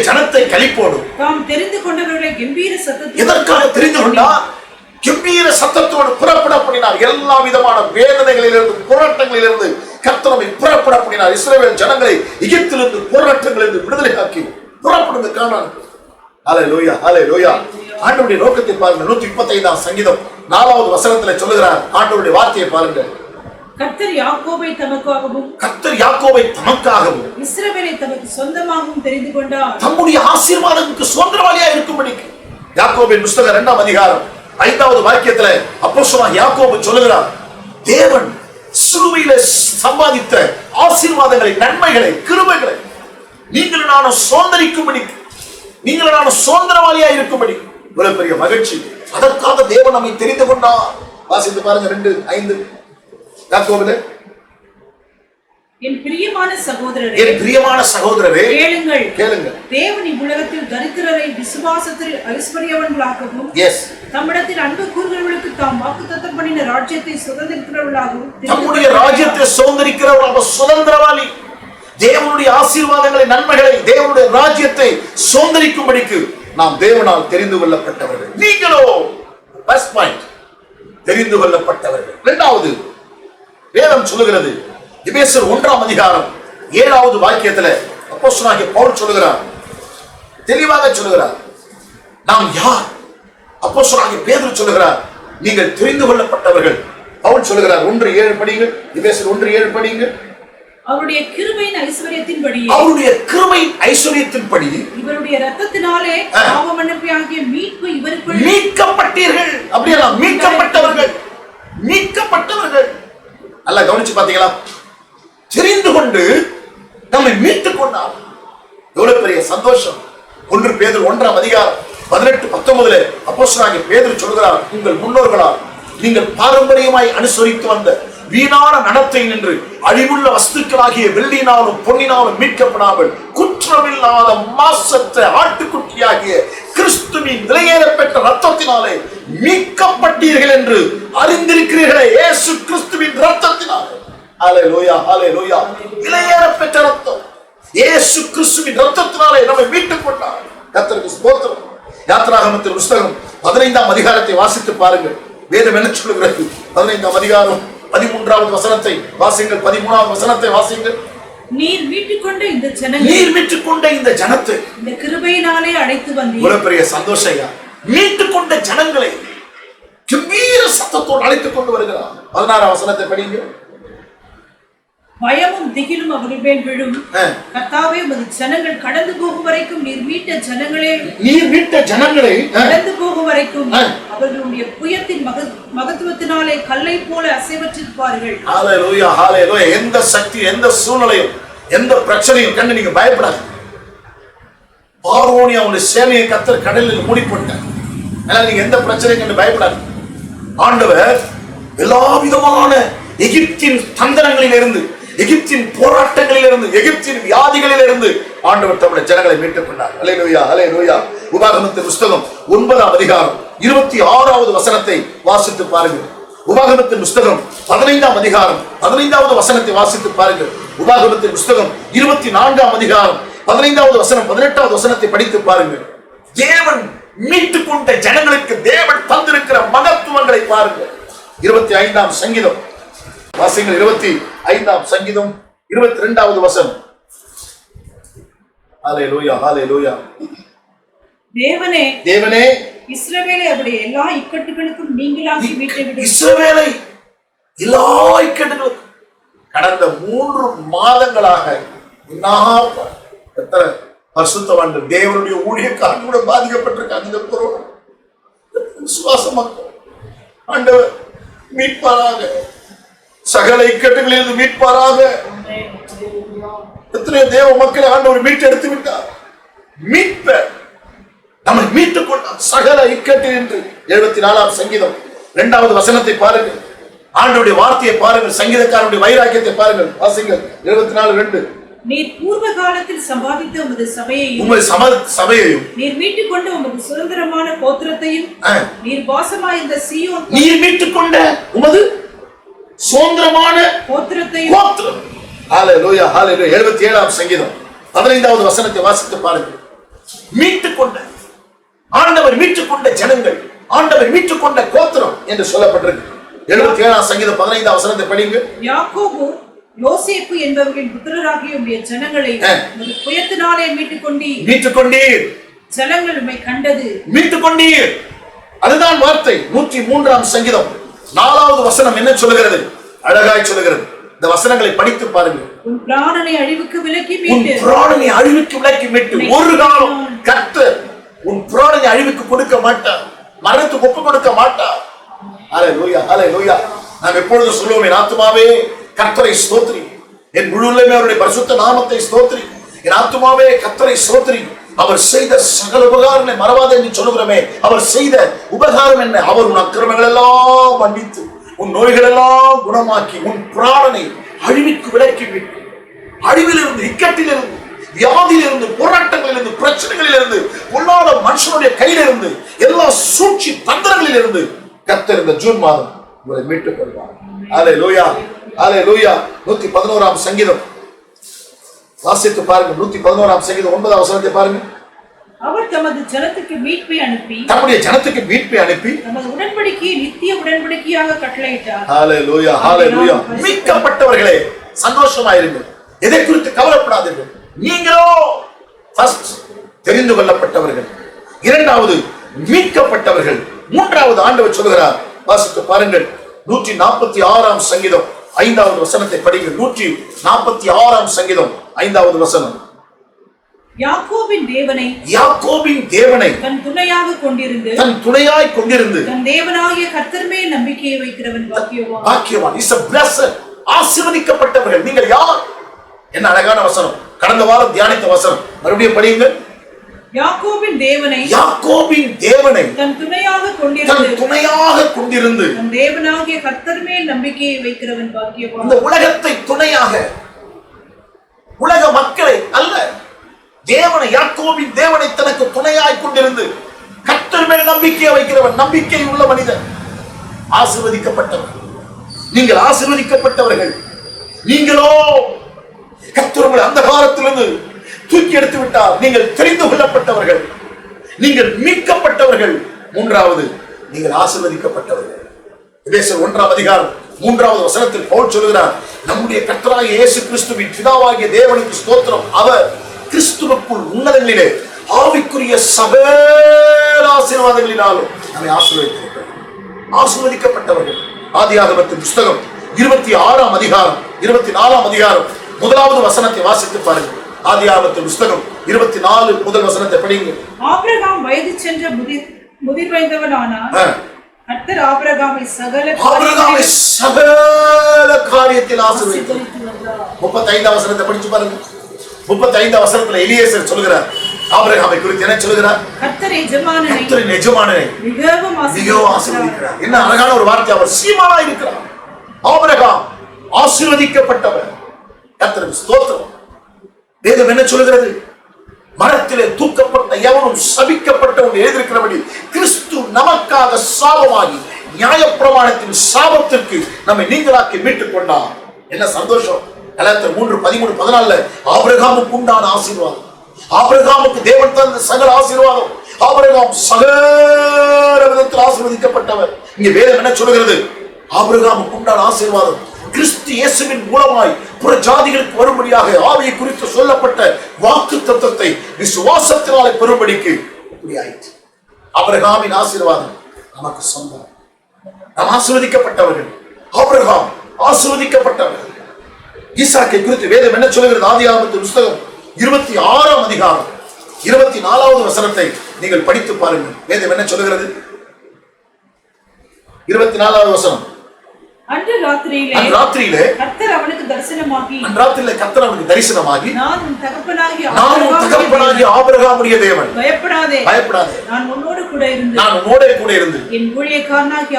ஜனத்தை களிப்போடும் தாம் தெரிந்து கொண்டவர்களை கம்பீர சத்தத்தோடு. எதற்காக தெரிந்து கொண்டார்? கம்பீர சத்தத்தோடு புறப்பட பண்ணினார். எல்லா விதமான வேதனைகளிலிருந்து போராட்டங்களிலிருந்து கர்த்தர் நம்மை புறப்பட பண்ணினார். இஸ்ரவேல் ஜனங்களை எகிப்திலிருந்து போராட்டங்களிலிருந்து விடுதலை ஆக்கி புறப்படுங்க காணான். ஹல்லேலூயா, ஹல்லேலூயா. ஆண்டவருடைய நோக்கத்தை பாருங்கள். 135ஆம் சங்கீதம் 4வது வசனத்தில் சொல்லுகிறார். ஆண்டவருடைய வார்த்தையை பாருங்கள். கர்த்தர் யாக்கோபை தமக்காகவும் இஸ்ரவேலை தமக்கு சொந்தமாகவும் தெரிந்து கொண்டார். தம்முடைய ஆசீர்வாதத்துக்கு சொந்தவாளியா இருக்கும்படி. யாக்கோபின் புத்தகம் 2ஆம் அதிகாரம் 5வது வாக்கியத்தில் அப்போஸ்தலனாகிய யாக்கோபு சொல்லுகிறார், தேவன் சிலுவையிலே சம்பாதித்த ஆசீர்வாதங்களை, நன்மைகளை, கிருபைகளை நீங்கள் நானும் சுதந்தரிக்கும்படி, நீங்கள் நானும் சுதந்திரவாளியா இருக்கும்படி இவ்வளவு பெரிய மகிழ்ச்சி. அதற்காக தேவன் நம்மை தெரிந்து கொண்டார். வாசித்து பாருங்க 2:5. யாக்கோபுல, என் பிரியமான சகோதரரே கேளுங்கள். தேவன் இவ்வுலகத்தில் தரித்திரரை விசுவாசத்தில் ஐஸ்வர்யவான்களாகவும் தம்மிடத்தில் அன்பு கூறுகிறவர்களுக்கு தாம் வாக்குத்தத்தம் பண்ணின ராஜ்யத்தை சுதந்திரிக்கிறவர்களாகவும், தம்முடைய ராஜ்யத்தை சுதந்திரிக்கிறவர்களாக சுதந்திரவாளி. தேவனுடைய ஆசீர்வாதங்களை, நன்மைகளை, தேவனுடைய ராஜ்யத்தை சுதந்திரிக்கும்படிக்கு நாம் தேவனால் தெரிந்து கொள்ளப்பட்டவர்கள். நீங்களோ ஃபர்ஸ்ட் பாயிண்ட், தெரிந்து கொள்ளப்பட்டவர்கள். இரண்டாவது, வேதம் சொல்லுகிறது, எபேசியர் 1ஆம் அதிகாரம் 7வது வாக்கியத்தில் அப்போஸ்தலனாகிய பவுல் சொல்லுகிறார், தெளிவாக சொல்லுகிறார், நாம் யார்? அப்போஸ்தலனாகிய பேதுரு சொல்லுகிறார், நீங்கள் தெரிந்து கொள்ளப்பட்டவர்கள். பவுல் சொல்லுகிறார் 1:7 படிங்க. எபேசியர் 1:7 படிங்க. அவருடைய கிருபையின் ஐஸ்வரியத்தின்படி இவருடைய இரத்தத்தினாலே பாவ மன்னிப்பாகிய மீட்பு இவருக்குள் மீட்கப்பட்டீர்கள். அப்படியெல்லாம் மீட்கப்பட்டவர்கள். நல்லா கவனிச்சு பாத்தீங்களா? தெரிந்து கொண்டு நம்மை மீட்டுக் கொண்டார். எவ்வளவு பெரிய சந்தோஷம். 1 பேதுரு 1ஆம் அதிகாரம் 18-19 அப்போஸ்தலனாகிய பேதுரு சொல்கிறார், உங்கள் முன்னோர்களால் நீங்கள் பாரம்பரியமாய் அனுசரித்து வந்த வீணான நடத்தை நின்று அழிவுள்ள வஸ்துக்களாகிய வெள்ளினாலும் பொன்னினாலும் மீட்கப்படாமல் குற்றமில்லாத மாசற்ற ஆட்டுக்குட்டியாகிய கிறிஸ்துவின் விலையேறப்பெற்ற ரத்தத்தினாலே மீட்கப்பட்டீர்கள் என்று அறிந்திருக்கிறீர்களே. இயேசு கிறிஸ்துவின் ரத்தத்தினாலே. ஹல்லேலூயா, ஹல்லேலூயா. விலையேறப்பெற்ற ரத்தம் இயேசு கிறிஸ்துவின் ரத்தத்தினாலே நம்மை மீட்டுக் கொண்டார். கர்த்தருக்கு ஸ்தோத்திரம். யாத்திராகமத்தின் புத்தகம் 15ஆம் அதிகாரத்தை வாசித்து பாருங்கள். வேதம் என்ன சொல்லுகிறது? 15ஆம் அதிகாரம் 13வது வசனத்தை வாசிங்கள். 13வது வசனத்தை வாசிங்கள். நீர் மீட்டுக் கொண்ட இந்த ஜனத்தை இந்த கிருபையினாலே அழைத்து வந்தீர். ஒரு பெரிய சந்தோஷம். மீட்டுக் கொண்ட ஜனங்களை கம்பீர சத்தத்தோடு அழைத்துக் கொண்டு வருகிறார். 16ஆம் வசனத்தை படிங்க. பயமும் திகிலும் அவர்கள் மேல் விழும். கர்த்தாவே, உமது ஜனங்கள் கடந்து போகும் வரைக்கும் நீர் மீட்ட ஜனங்களை கடந்து போகும் வரைக்கும் அவர்களுடைய புயத்தின் மகத்துவத்தினாலே கல்லை போல அசைவற்றிருப்பார்கள். ஹல்லேலூயா, ஹல்லேலூயா. எந்த சக்தி, எந்த சூழ்நிலையும், எந்த பிரச்சனையும் கண்டு நீங்க பயப்படாது. பார்வோனி அவனுடைய சேனையை கர்த்தர் கடலில் மூடி போட்டார். அதனால நீங்க எந்த பிரச்சனையும் கண்டு பயப்படாது. ஆண்டவர் எல்லா விதமான எகிப்தின் தந்திரங்களில் இருந்து, எகிப்தின் போராட்டங்களில் இருந்து, எகிப்தின் வியாதிகளில் இருந்து ஆண்டவர் தம்முடைய ஜனங்களை மீட்டுக் கொண்டார். ஹல்லேலூயா, ஹல்லேலூயா. உபாகமத்தின் புத்தகம் 9ஆம் அதிகாரம் 26வது வசனத்தை வாசித்து பாருங்கள். உபாகமத்தின் புத்தகம் 15ஆம் அதிகாரம் 15வது வசனத்தை வாசித்து பாருங்கள். உபாகமத்தின் புத்தகம் 24ஆம் அதிகாரம் 15வது வசனம் 18வது வசனத்தை படித்து பாருங்கள். தேவன் மீட்டுக் கொண்ட ஜனங்களுக்கு தேவன் தந்திருக்கிற மகத்துவங்களை பாருங்கள். 25ஆம் சங்கீதம் வாசிங்கள். 25ஆம் சங்கீதம் 22வது வசனம். ஹல்லேலூயா, ஹல்லேலூயா. தேவனே இஸ்ரவேலை அவருடைய எல்லா இக்கட்டுகளுக்கும் நீங்களாகி மீட்டுவிடு. இஸ்ரவேலை எல்லா இக்கட்டுகளுக்கும் கடந்த 3 மாதங்களாக எத்தனை பரிசுத்தவான்கள் தேவனுடைய ஊழியக்காரர்கள் கூட பாதிக்கப்பட்டிருக்காங்க. இந்த கொரோனா விசுவாச மக்கள் ஆண்டவர் மீட்பாராக, சகல இக்கட்டுகளிலிருந்து மீட்பாராக. எத்தனையோ தேவ மக்களை ஆண்டவர் மீட்டு எடுத்து விட்டார். மீட்ப நம்மை மீட்டுக் கொண்டார் சகல இக்கட்டில் என்று. 74ஆம் சங்கீதம் 2வது வசனத்தை பாருங்கள். ஆண்டவருடைய வார்த்தையை பாருங்கள். சங்கீதக்காரனுடைய வைராக்கியத்தை பாருங்கள். வாசிங்கள். 74:2. நீர் பூர்வ காலத்தில் சம்பாதித்த உமது சபையையும் நீர் மீட்டுக் கொண்ட உமது சுதந்திரமான கோத்திரத்தையும் நீர் வாசமாயிருந்த சீயோன் நீர் மீட்டுக் கொண்ட உமது சுதந்திரமான கோத்திரத்தையும். ஹல்லேலூயா, ஹல்லேலூயா. 77ஆம் சங்கீதம் 15வது வசனத்தை வாசித்து பாருங்கள். மீட்டுக் கொண்ட ஆண்டவர், மீட்டுக் கொண்ட ஜனங்கள், ஆண்டவர் மீட்டுக் கொண்ட கோத்திரம் என்று சொல்லப்பட்டிருக்கு. 77ஆம் சங்கீதம் 15ஆம் வசனத்தை படிங்க. யாக்கோபு யோசேப்பு என்பவர்களின் புத்திரராகிய உம்முடைய ஜனங்களை உமது புயத்தினாலே மீட்டுக் கொண்டீர். ஜனங்கள் உம்மை கண்டது. மீட்டுக் கொண்டீர். அதுதான் வார்த்தை. 103ஆம் சங்கீதம் 4வது வசனம் என்ன சொல்லுகிறது? அழகாய் சொல்லுகிறது. இந்த வசனங்களை படித்து பாருங்கள். உன் பிராணனை அழிவுக்கு விலக்கி மீட்டு. ஒரு காலம் கர்த்தர் உன் பிராணனை அழிவுக்கு கொடுக்க மாட்டார், மரணத்துக்கு ஒப்பு கொடுக்க மாட்டார். ஹல்லேலூயா, ஹல்லேலூயா. நாம் எப்பொழுதும் சொல்லுவோம், என் ஆத்துமாவே கர்த்தரை ஸ்தோத்திரி, என் முழு உள்ளமே அவருடைய பரிசுத்த நாமத்தை ஸ்தோத்திரி, என் ஆத்துமாவே கர்த்தரை ஸ்தோத்திரி, அவர் செய்த சகல உபகாரங்களை மறவாதே என்று சொல்லுகிறோமே. அவர் செய்த உபகாரம் என்ன? அவர் உன் அக்கிரமங்கள் எல்லாம் மன்னித்து, உன் நோய்கள் எல்லாம் குணமாக்கி, உன் பிராணனை அழிவுக்கு விலக்கி விட்டு, அழிவிலிருந்து, இக்கட்டிலிருந்து, வியாதியிலிருந்து, போராட்டங்களிலிருந்து, பிரச்சனைகளிலிருந்து, பொல்லாத மனுஷனுடைய கையிலிருந்து, எல்லா சூழ்ச்சி தந்திரங்களிலிருந்து கர்த்தர் இந்த ஜூன் மாதம் உங்களை மீட்டுக் கொள்வார். ஹல்லேலூயா, ஹல்லேலூயா. 111ஆம் சங்கீதம் வாசித்து பாருங்க. 111ஆம் சங்கீதம் 9ஆம் வசனத்தை பாருங்க. அவர் தமது ஜனத்துக்கு மீட்பை அனுப்பி, தம்முடைய ஜனத்துக்கு மீட்பை அனுப்பி தமது உடன்படிக்கையை நித்திய உடன்படிக்கையாக கட்டளையிட்டார். ஹல்லேலூயா, ஹல்லேலூயா. மீட்கப்பட்டவர்களே சந்தோஷமாயிருங்கள், எதை குறித்து கவலைப்படாதீர்கள். நீங்களோ ஃபர்ஸ்ட் தெரிந்து கொள்ளப்பட்டவர்கள், இரண்டாவது மீட்கப்பட்டவர்கள், மூன்றாவது ஆண்டவர் சொல்கிறார். வாசித்து பாருங்கள். 146ஆம் சங்கீதம் 5வது வசனத்தை படிங்க. 146ஆம் சங்கீதம் 5வது வசனம். யாக்கோபின் தேவனை தன் துணையாக கொண்டிருந்து தன் தேவனாகிய கர்த்தர் மேல் நம்பிக்கையை வைக்கிறவன் பாக்கியவான். Is a blessed. ஆசீர்வதிக்கப்பட்டவர்கள். நீங்கள் யார்? என்ன அழகான வசனம். கடந்த வாரம் தியானித்த வசனம். மறுபடியும் படியுங்க. யாக்கோபின் தேவனை தன் துணையாக கொண்டிருந்து தன் தேவனாகிய கர்த்தர் மேல் நம்பிக்கையை வைக்கிறவன் பாக்கியவான். இந்த உலகத்தை துணையாக, உலக மக்களை அல்ல, தேவனை, யாக்கோபின் தேவனை தனக்கு துணையாய் கொண்டிருந்து கர்த்தர் மேல் நம்பிக்கையை வைக்கிறவன், நம்பிக்கை உள்ள மனிதன் ஆசீர்வதிக்கப்பட்டவன். நீங்கள் ஆசீர்வதிக்கப்பட்டவர்கள். நீங்களோ கர்த்தர் உங்களை அந்த காலத்திலிருந்து தூக்கி எடுத்து விட்டார். நீங்கள் தெரிந்து கொள்ளப்பட்டவர்கள், நீங்கள் மீட்கப்பட்டவர்கள். 3வது, நீங்கள் ஆசீர்வதிக்கப்பட்டவர்கள். எபேசியர் 1ஆம் அதிகாரம் 3வது வசனத்தில் பவுல் சொல்கிறார், நம்முடைய கர்த்தராகிய இயேசு கிறிஸ்துவின் பிதாவாகிய தேவனுக்கு ஸ்தோத்திரம், அவர் கிறிஸ்துவுக்குள் உன்னதங்களிலே ஆவிக்குரிய சகல ஆசீர்வாதங்களினாலும் நம்மை ஆசீர்வதிக்கப்பட்டவர்கள். ஆதியாகமத்தின் புத்தகம் 26ஆம் அதிகாரம் 24ஆம் அதிகாரம் 1வது வசனத்தை வாசித்து பாருங்கள். ஆதியாகமத்தின் புத்தகம் 24 முதல் வசனத்தை படிங்க. ஆபிரகாம் வயது சென்ற முதிர்வயந்தவனானான். கர்த்தர் ஆபிரகாமை சகல காரியத்தில் ஆசீர்வதித்தார். 35ஆம் வசனத்தை படிச்சு பாருங்க. 35ஆம் வசனத்துல எலியேசர் சொல்கிறார், ஆபிரகாமை குறித்து என்ன சொல்கிறார்? கர்த்தர் எஜமானனை மிகவும் ஆசீர்வதிக்கிறார். என்ன அழகான ஒரு வார்த்தை. அவர் சீமானா இருக்கிறார். ஆபிரகாம் ஆசீர்வதிக்கப்பட்டவர். கர்த்தருக்கு ஸ்தோத்திரம். வேதம் என்ன சொல்கிறது? மரத்திலே தூக்கப்பட்ட எவனும் சபிக்கப்பட்டவன் எழுதியிருக்கிறபடி கிறிஸ்து நமக்காக சாபமாகி நியாயப்பிரமாணத்தின் சாபத்திற்கு நம்மை நீங்களாக்கி மீட்டுக் கொண்டார். என்ன சந்தோஷம். கலாத்தியர் 3:13-14 ஆபிரகாமுக்கு உண்டான ஆசீர்வாதம், ஆபிரகாமுக்கு தேவன் தந்த சகல ஆசீர்வாதம், ஆபிரகாம் சகல விதத்தில் ஆசீர்வதிக்கப்பட்டவர். இங்க வேதம் என்ன சொல்கிறது? ஆபிரகாமுக்கு உண்டான ஆசீர்வாதம் கிறிஸ்து இயேசுவின் மூலமாய் புற ஜாதிகளுக்கு வரும்படியாக ஆவியை குறித்து சொல்லப்பட்ட வாக்கு தத்தத்தை விசுவாசத்தினாலே பெறும்படிக்கு ஆயிற்று. ஆபிரகாமின் ஆசீர்வாதம் நமக்கு சொந்தம். நாம் ஆசீர்வதிக்கப்பட்டவர்கள். ஆபிரகாம் ஆசீர்வதிக்கப்பட்டவர்கள். ஈசாக்கை குறித்து வேதம் என்ன சொல்கிறது? ஆதியாகமத்தின் புத்தகம் 26ஆம் அதிகாரம் 24வது வசனத்தை நீங்கள் படித்து பாருங்கள். வேதம் என்ன சொல்கிறது? 24வது வசனம். அன்று ராத்திரியிலே கர்த்தர் அவனுக்கு தரிசனமாகி, நான் உன் தகப்பனாகிய ஆபிரகாமுடைய தேவன், பயப்படாதே, நான் உன்னோடு கூட இருந்து என் ஊழியக்காரனாகிய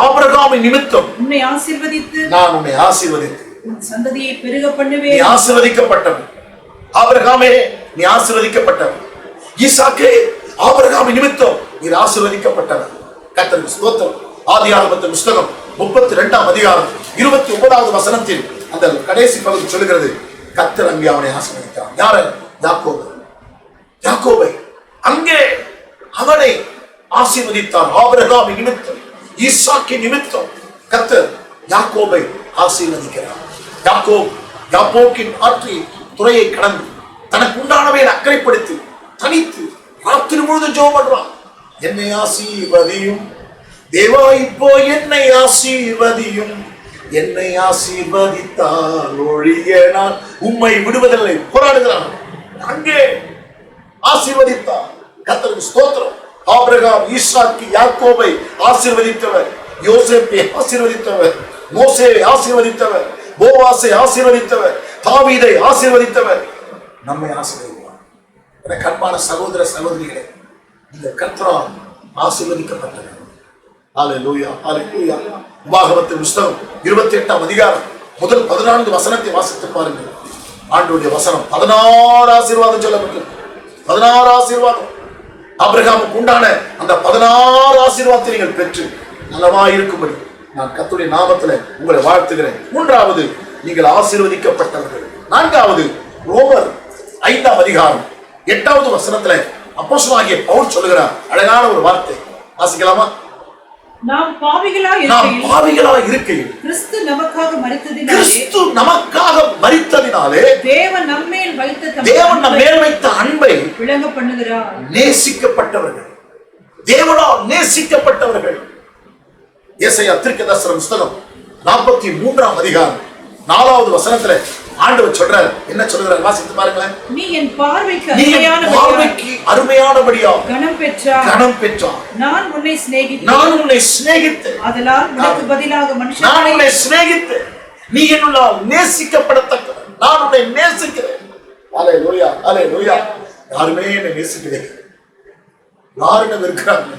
ஆபிரகாமின் நிமித்தம் உன்னை ஆசீர்வதித்து உன் சந்ததியை பெருக பண்ணுவேன். நீ ஆசீர்வதிக்கப்பட்டவன். ஆபிரகாமே, நீ ஆசீர்வதிக்கப்பட்டவன். ஈசாக்கே, ஆபிரகாமின் நிமித்தம் நீ ஆசீர்வதிக்கப்பட்டவன். கர்த்தருக்கு ஸ்தோத்திரம். ஆதியாகமத்தின் புத்தகம் 32ஆம் அதிகாரம் 29வது வசனத்தில் அந்த கடைசி பகுதி சொல்லுகிறது, கர்த்தர் அங்கே அவனை ஆசீர்வதித்தார். யார? யாக்கோபை அங்கே அவனை ஆசீர்வதித்தார். ஆபிரகாமின் நிமித்தம், ஈசாக்கின் நிமித்தம் கர்த்தர் யாக்கோபை ஆசீர்வதிக்கிறார். யாக்கோபின் ஆற்றி துறையை கடந்து தனக்கு உண்டானவை அக்கறைப்படுத்தி தனித்து ராத்திரி முழுதும் ஜெபம் பண்றான். என்னை ஆசீர்வதியும் தேவா, இப்போ என்னை ஆசீர்வதியும், என்னை ஆசீர்வதித்தால் ஒழிய நான் உம்மை விடுவதில்லை. போராடுகிறான். அங்கே ஆசீர்வதித்தார். கர்த்தருக்கு ஸ்தோத்திரம். ஆபிரகாம், ஈசாக்கு, யாக்கோபை ஆசீர்வதித்தவர். யோசேப்பை ஆசீர்வதித்தவர். மோசேயை ஆசீர்வதித்தவர். போவாசை ஆசீர்வதித்தவர். தாவீதை ஆசீர்வதித்தவர். நம்மை ஆசீர்வதிப்பார். எனக்கு அன்பான சகோதர சகோதரிகளே, இந்த கர்த்தரால் ஆசீர்வதிக்கப்பட்டவர். ஹல்லேலூயா, ஹல்லேலூயா. உபாகமத்தின் புத்தகம் 28ஆம் அதிகாரம் முதல் 14 வசனத்தை வாசித்து பாருங்கள். ஆண்டவருடைய வசனம் 16 ஆசீர்வாதம் சொல்லப்பட்டது. 16 ஆசீர்வாதம். ஆபிரகாமுக்கு உண்டான அந்த 16 ஆசீர்வாதத்தை நீங்கள் பெற்று நலமாய் இருக்கும்படி நான் கர்த்தருடைய நாமத்திலே உங்களை வாழ்த்துகிறேன். 3வது, நீங்கள் ஆசீர்வதிக்கப்பட்டவர்கள். 4வது, ரோமர் 5ஆம் அதிகாரம் 8வது வசனத்திலே அப்போஸ்தலனாகிய பவுல் சொல்லுகிறார் அழகான ஒரு வார்த்தை. வாசிக்கலாமா? நாம் பாவிகளாய் இருக்கையில் கிறிஸ்து நமக்காக மரித்ததினாலே தேவன் நம்மேல் வைத்த அன்பை விளங்க பண்ணுகிறார். நேசிக்கப்பட்டவர்கள், தேவனால் நேசிக்கப்பட்டவர்கள். ஏசாயா தீர்க்கதரிசன புத்தகம் 43ஆம் அதிகாரம் 4வது வசனத்துல ஆண்டவர் சொல்றார், என்ன சொல்றார்? வாசித்து பாருங்களேன். நீ என் பார்வைக்கு அருமையானபடியா கனம் பெற்றாய். நான் உன்னை சிநேகித்தேன். ஆதலால் உனக்கு பதிலாக மனுஷன் நான் உன்னை சிநேகித்தேன். நீ என்னுள்ளால் நேசிக்கப்படத்தக்க நான் உன்னை நேசிக்கிறேன். அல்லேலூயா, அல்லேலூயா. யாருமே என்னை நேசிக்கிறேன், யாருன்னு இருக்கிறாங்க.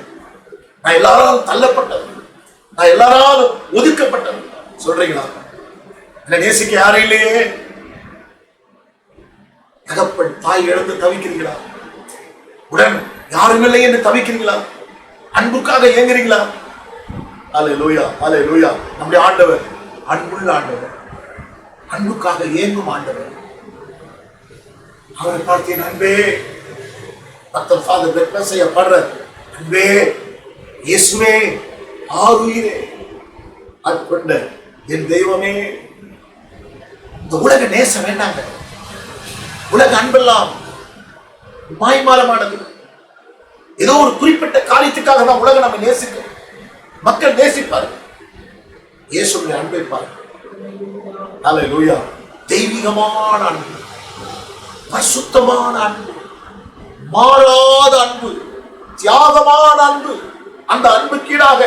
நான் எல்லாராலும் தள்ளப்பட்டவன், நான் எல்லாராலும் ஒதுக்கப்பட்டவன். சொல்றீங்களா? என்ன நேசிக்க யாரும் இல்லையே. தகப்பன் தாய் இழந்து தவிக்கிறீங்களா? உடன் யாரும் இல்லை என்று தவிக்கிறீங்களா? அன்புக்காக ஏங்குறீங்களா? அல்லேலூயா, அல்லேலூயா. நம்முடைய ஆண்டவர் அன்புள்ள ஆண்டவர், அன்புக்காக ஏங்கும் ஆண்டவர். அவரை பார்த்தேன், அன்பே. பக்தர் ஃபாதர் பெட்மசைய பாடுற, அன்பே, இயேசுவே, ஆருயிரே, அற்புண்ட என் தெய்வமே. இந்த உலக நேசம் வேண்டாங்க. உலக அன்பெல்லாம் மாய்மாலமானது. ஏதோ ஒரு குறிப்பிட்ட காரியத்துக்காக தான் உலகம் நம்ம நேசிக்கும். மக்கள் நேசிப்பார்கள், இயேசுடைய அன்பை பாருங்கள். அல்லேலூயா. தெய்வீகமான அன்பு, பரிசுத்தமான அன்பு, மாறாத அன்பு, தியாகமான அன்பு. அந்த அன்புக்கீடாக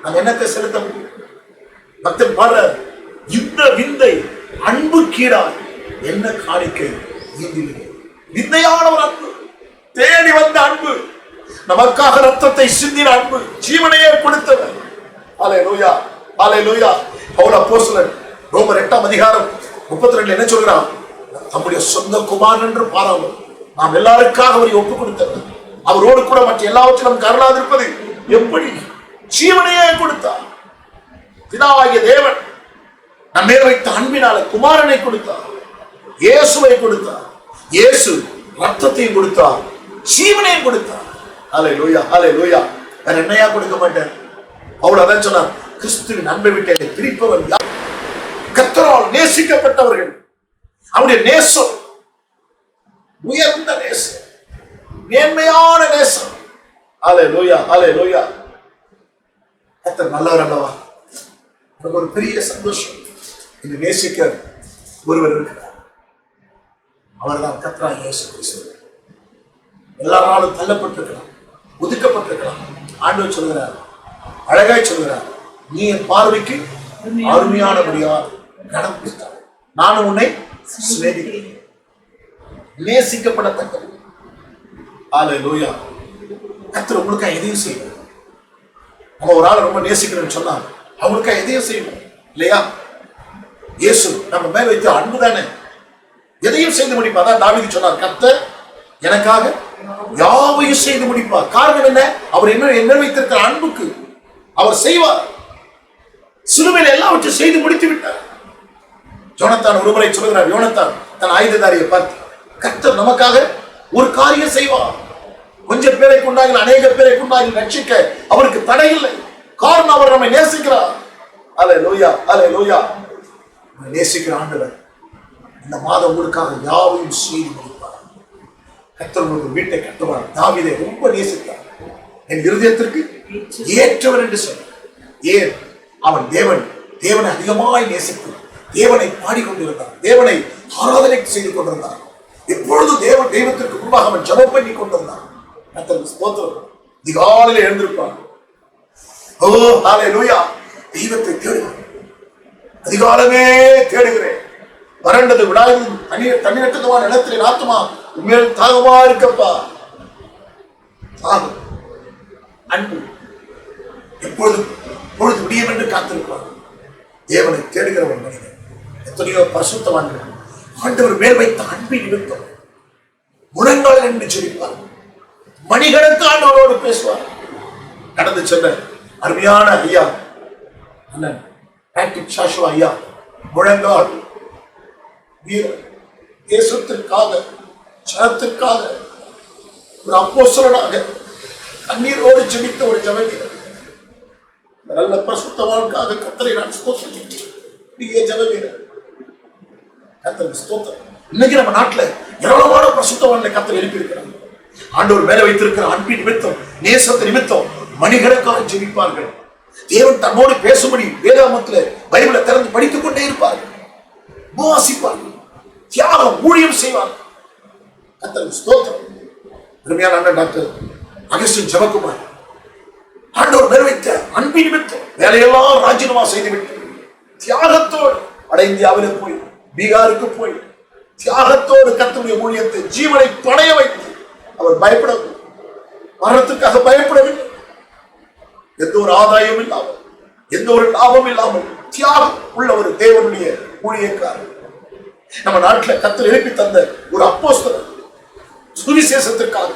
நாம் என்னத்தை செலுத்த முடியும்? பக்தன் பாடுற, இந்த விந்தை அன்புக்கீடாக என்ன காணிக்கை? விந்தையான ஒரு அன்பு, தேடி வந்த அன்பு, நமக்காக ரத்தத்தை சிந்தின அன்பு, ஜீவனையே கொடுத்தவர். அல்லேலூயா, அல்லேலூயா. பவுல் அப்போஸ்தலன் ரோமர் 8ஆம் அதிகாரம் 32 என்ன சொல்கிறான்? நம்முடைய சொந்த குமாரன் என்று பாராமல் நாம் எல்லாருக்காக அவரை ஒப்புக் கொடுத்தவர். அவரோடு கூட மற்ற எல்லாவற்றிலும் கருணாதிருப்பது எப்படி? ஜீவனையே கொடுத்தார். பிதாவாகிய தேவன் நம் மேல் வைத்த அன்பினால குமாரனை கொடுத்தார், இயேசுவை கொடுத்தார். இயேசு ரத்தத்தையும் கொடுத்தார், ஜீவனையும் கொடுத்தார். அல்லேலூயா, அல்லேலூயா. வேற என்னையா கொடுக்க மாட்டார்? பவுல் அதான் சொன்னார், கிறிஸ்துவின் அன்பை விட்டு பிரிப்பவர் யார்? கர்த்தரால் நேசிக்கப்பட்டவர்கள். அவருடைய நேசம் உயர்ந்த நேசம், மேன்மையான நேசம். அல்லேலூயா, அல்லேலூயா. கர்த்தர் நல்லவர் அல்லவா? எனக்கு ஒரு பெரிய சந்தோஷம். இந்த நேசிக்க ஒருவர் இருக்கிறார். அவர்தான் கர்த்தராகிய இயேசு கிறிஸ்து. எல்லாராலும் தள்ளப்பட்டிருக்கலாம், ஒதுக்கப்பட்டிருக்கலாம். ஆண்டவர் சொல்கிறார், அழகாய் சொல்கிறார், நீ என் பார்வைக்கு அருமையானபடியால் கனம் பெற்றாய். நானும் உன்னை சிநேகிக்கிறேன். நேசிக்கப்படத்தக்கது. அல்லேலூயா. கர்த்தர் உங்களுக்காக எதையும் செய்வார். நம்ம ஒரு ஆளை ரொம்ப நேசிக்கிறேன்னு சொன்னா அவங்களுக்காக எதையும் செய்வோம் இல்லையா? இயேசு நம்ம மேல் வைத்த அன்பு தானே எதையும் செய்து முடிப்பார். அதான் தாவீது சொன்னார், கர்த்தர் எனக்காக யாவையும் செய்து முடிப்பார். காரணம் என்ன? அவர் என்ன வைத்திருக்கிற அன்புக்கு அவர் செய்வார். சிலுவையில் எல்லாவற்றையும் செய்து முடித்து விட்டார். யோனத்தான் ஒருமுறை சொல்கிறார், யோனத்தான் தன் ஆயுததாரியை பார்த்து, கர்த்தர் நமக்காக ஒரு காரியம் செய்வார். கொஞ்சம் பேரை கொண்டாங்க, அநேக பேரை கொண்டாங்க, ரட்சிக்க அவருக்கு தடை இல்லை. காரணம் அவர் நம்மை நேசிக்கிறார். அல்லேலூயா, அல்லேலூயா. நேசிக்கிற ஆண்டவர் இந்த மாதம் உங்களுக்காக யாவையும் செய்து முடிப்பார். கர்த்தர் உங்களுக்கு வீட்டை கட்டுவார். தாவீதை ரொம்ப நேசித்தார். என் இருதயத்திற்கு ஏற்றவர் என்று சொன்னார். ஏன்? அவன் தேவனை அதிகமாய் நேசித்து தேவனை பாடிக்கொண்டிருந்தார், தேவனை ஆராதனை செய்து கொண்டிருந்தார். எப்பொழுது தெய்வத்திற்கு முன்பாக அவன் ஜெபம் பண்ணி கொண்டிருந்தான். ஸ்தோத்திரம். அதிகாலையில் எழுந்திருப்பான். ஓ ஹல்லேலூயா. தெய்வத்தை தேடுவான். அதிகாலமே தேடுகிறேன், வறண்டது விடாது தண்ணீரற்றதுமான நிலத்திலே ஆத்துமா உண்மையில் தாகமா இருக்கப்பா. தாகம், அன்பு எப்பொழுது முடியும் என்று காத்திருப்பார். தேவனை தேடுகிற ஒரு மனிதன். எத்தனையோ பரிசுத்தவான்கள் ஆண்டவர் மேல் வைத்த அன்பின் நிமித்தம் முழங்கால் என்று ஜெபிப்பார். மணிகளுக்கு ஆண்டவரோடு பேசுவார். கடந்து சென்ற அருமையான ஐயா அண்ணன் பேட்ரிக் சாஷுவா ஐயா முழங்கால் வீரர், தேசத்திற்காக ஜனத்திற்காக ஒரு அப்போஸ்தலனாக கண்ணீரோடு ஜெபித்த ஒரு ஜெபவீரர். நல்ல பரிசுத்தவான்காக கர்த்தரை நான் ஸ்தோத்திரிக்கிறேன். ஜெபவீரர் கர்த்தருக்கு ஸ்தோத்திரம். இன்னைக்கு நம்ம நாட்டில் ஏராளமான பரிசுத்தவான்களை கர்த்தர் எழுப்பியிருக்கிறார். ஆண்டவர் மேல வைத்திருக்கிற அன்பின் நிமித்தம், நேசத்தின் நிமித்தம் மணிகளுக்காக ஜெபிப்பார்கள். தேவன் தன்னோடு பேசும்படி வேதாகமத்துல பைபிளை திறந்து படித்துக் கொண்டே இருப்பார்கள், உபவாசிப்பார்கள், தியாகம் ஊழியம் செய்வார்கள். கர்த்தருக்கு ஸ்தோத்திரம். அருமையான அண்ணன் டாக்டர் அகஸ்டின் ஜெபக்குமார் ஆண்டவர் நிறைவேற்ற அன்பின் நிமித்தம் வேலையெல்லாம் ராஜினாமா செய்துவிட்டு தியாகத்தோடு வட இந்தியாவிலே போய் பீகாருக்கு போய் தியாகத்தோடு கர்த்தருடைய ஊழியத்தை ஜீவனை பணைய வைத்து அவர் பயப்படவில்லை, மரணத்துக்காக பயப்படவில்லை. எந்த ஒரு ஆதாயம் இல்லாமல், எந்த ஒரு லாபம் இல்லாமல் தியாகம் உள்ள ஒரு தேவனுடைய ஊழியக்காரர் நம்ம நாட்டில் கர்த்தர் எழுப்பி தந்த ஒரு அப்போஸ்தலர், சுவிசேஷத்திற்காக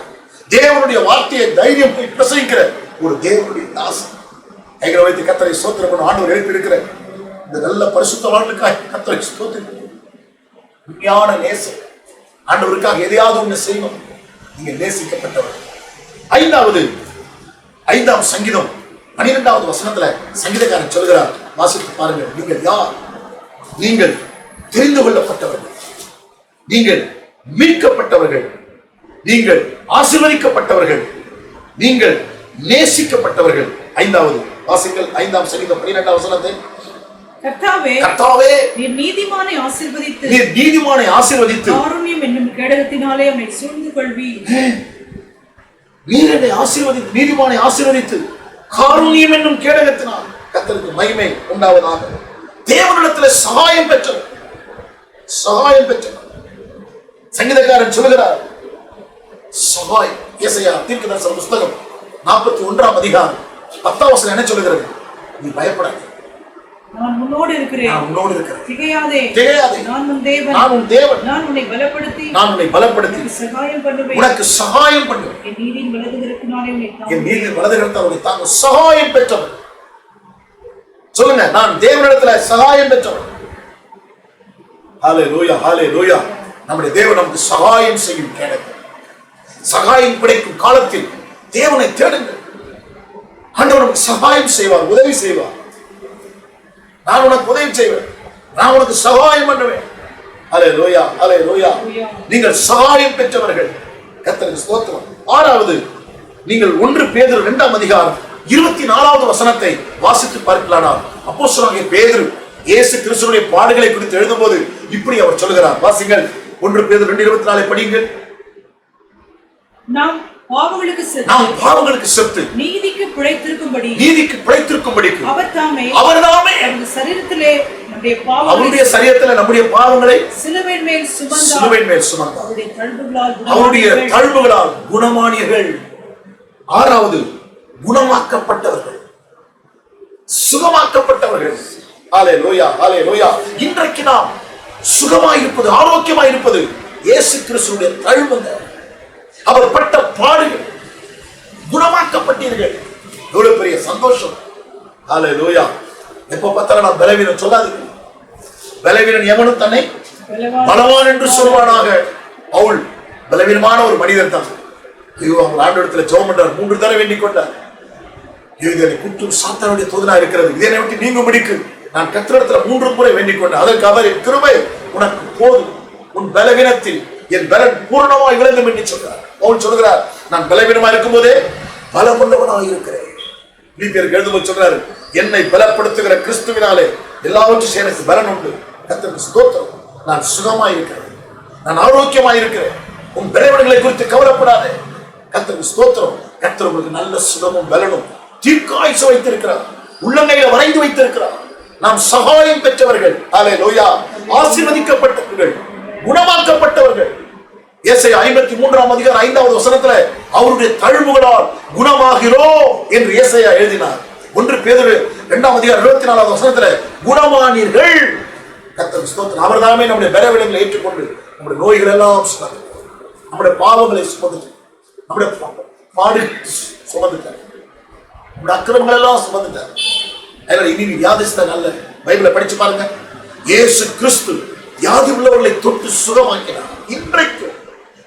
தேவனுடைய வார்த்தையை தைரியம் போய் பிரசங்கிக்கிற ஒரு தேவனுடைய தாசன். கைகளை வைத்து கர்த்தரை ஸ்தோத்திரம் பண்ண ஆண்டவர் எழுப்பி இருக்கிற இந்த நல்ல பரிசுத்தவான்களுக்காக கர்த்தரை ஸ்தோத்திரம். உண்மையான நேசம், ஆண்டவருக்காக எதையாவது ஒன்று செய்யணும். நீங்க நேசிக்கப்பட்டவர். ஐந்தாம் சங்கீதம் 12வது வசனத்துல சங்கீதக்காரன் சொல்கிறார், வாசித்து பாருங்கள். நீங்கள் யார்? நீங்கள் தெரிந்து கொள்ளப்பட்டவர்கள், நீங்கள் மீட்கப்பட்டவர்கள், நீங்கள் ஆசீர்வதிக்கப்பட்டவர்கள், நீங்கள் நேசிக்கப்பட்டவர்கள். ஐந்தாவது வாசிங்கள். 5ஆம் சங்கீதம் 12வது வசனத்தை. கர்த்தாவே, நீர் நீதிமானை ஆசீர்வதித்து காருண்யம் என்னும் கேடகத்தினாலே அவனை சூழ்ந்து கொள்வீர். நீர் என்னை ஆசீர்வதித்து, நீதிமானை ஆசீர்வதித்து காருண்யம் என்னும் கேடகத்தினால் கர்த்தருக்கு மகிமை உண்டாவதாக. தேவனிடத்தில் சகாயம் பெற்றவர், சங்கீதக்காரன் சொல்கிறார் சகாயம். ஏசாயா தீர்க்கதரிசன புத்தகம் 41ஆம் அதிகாரம் 10ஆம் வசனம் என்ன சொல்கிறது? நீ பயப்படாதே, நான் உன்னோடு இருக்கிறேன். திகையாதே, நான் உன் தேவன். நான் உன்னை பலப்படுத்தி உனக்கு சகாயம் பண்ணுவேன். என் நீதியின் வலதுகரத்தால் உன்னை தாங்க. சகாயம் பெற்றவர். சொல்லுங்க, நான் தேவனிடத்துல சகாயம் பெற்றவர். ஹல்லேலூயா, ஹல்லேலூயா. நம்முடைய தேவன் நமக்கு சகாயம் செய்யும் கேடகம். சகாயம் கிடைக்கும் காலத்தில் தேவனை தேடுங்கள். ஆண்டவர் நமக்கு சகாயம் செய்வார், உதவி செய்வார். நான் உனக்கு உதவி செய்வேன், நான் உனக்கு சகாயம் பண்ணுவேன். ஹல்லேலூயா, ஹல்லேலூயா. நீங்கள் சகாயம் பெற்றவர்கள். கர்த்தருக்கு ஸ்தோத்திரம். 6வது, நீங்கள் 1 பேதுரு 2ஆம் அதிகாரம் 24வது வசனத்தை வாசித்து பார்க்கலானால், அப்போஸ்தலனாகிய பேதுரு இயேசு கிறிஸ்துவின் பாடுகளை குறித்து எழுதும்போது இப்படி அவர் சொல்கிறார். வாசிங்கள். 1 பேதுரு 2:24 படியுங்கள். நாம் பாவங்களுக்கு செத்து நீதிக்கு பிழைத்திருக்கும்படி அவர்தாமே அவருடைய சரீரத்திலே நம்முடைய பாவங்களை சிலுவையின் மேல் சுமந்தார். அவருடைய தழும்புகளால் குணமானீர்கள். 6வது, குணமாக்கப்பட்டவர்கள், சுகமாக்கப்பட்டவர்கள். ஹல்லேலூயா, ஹல்லேலூயா. இன்றைக்கு நாம் சுகமாயிருப்பது, ஆரோக்கியமாயிருப்பது இயேசு கிறிஸ்துவினுடைய தழும்புகள், அவர் பட்ட பாடுகள். குணமாக்கப்பட்டீர்கள். எவ்வளவு பெரிய சந்தோஷம். ஹல்லேலூயா. எப்ப பார்த்தாலும் நான் பலவீனம் சொல்லாதீங்க. பலவீனன் எவனும் தன்னை பலவான் என்று சொல்வானாக. பவுல் பலவீனமான ஒரு மனிதர் தான். ஐயோ, அவங்க ஆண்டவரிடத்துல ஜெபம் பண்றார். 3 தடவை வேண்டிக் கொண்டார். இது குற்றம் சாத்தானுடைய தூதனா இருக்கிறது, இதனை விட்டு நீங்கும்படிக்கு நான் கர்த்தரிடத்துல 3 முறை வேண்டிக் கொண்டேன். அதற்கு அவர், என் கிருபை உனக்கு போதும், உன் பலவீனத்தில் என் பலன் பூர்ணமாய் விளங்கும் என்று சொல்றார். பவுல் சொல்கிறார், நான் பலவீனமா இருக்கும் போதே பலமுள்ளவனாக இருக்கிறேன். பிலிப்பியருக்கு எழுதும்போது சொல்றாரு, என்னை பலப்படுத்துகிற கிறிஸ்துவினாலே எல்லாவற்றும் எனக்கு பலன் உண்டு. கர்த்தருக்கு ஸ்தோத்திரம். நான் சுகமாய் இருக்கிறேன், நான் ஆரோக்கியமாய் இருக்கிறேன். உன் பலவீனங்களை குறித்து கவலைப்படாதே. கர்த்தருக்கு ஸ்தோத்திரம். கர்த்தர் உங்களுக்கு நல்ல சுகமும் பலனும் தீர்க்காயுசு வைத்திருக்கிறார், உள்ளங்கையில வரைந்து வைத்திருக்கிறார். நாம் சகாயம் பெற்றவர்கள். ஹல்லேலூயா. ஆசீர்வதிக்கப்பட்டவர்கள், குணமாக்கப்பட்டவர்கள். ஏசாயா 53ஆம் அதிகாரம் 5வது வசனத்துல அவருடைய தழும்புகளால் குணமாகிறோம் என்று ஏசாயா எழுதினார். 1 பேதுரு 2ஆம் அதிகாரம் 24வது வசனத்துல குணமானீர்கள். கர்த்தருக்கு ஸ்தோத்திரம். அவர்தாமே நம்முடைய பலவீனங்களை ஏற்றுக்கொண்டு நம்முடைய நோய்கள் எல்லாம் சுமந்து, நம்முடைய பாவங்களை சுமந்து, நம்முடைய பாடுகளை சுமந்துட்டார், நம்முடைய அக்கிரமங்கள் எல்லாம் சுமந்துட்டார். அதனால இனி வியாதிஸ்தன் அல்ல. பைபிளை படிச்சு பாருங்க. இயேசு கிறிஸ்து வியாதி உள்ளவர்களை தொட்டு சுகமாக்கினார். இன்றைக்கும்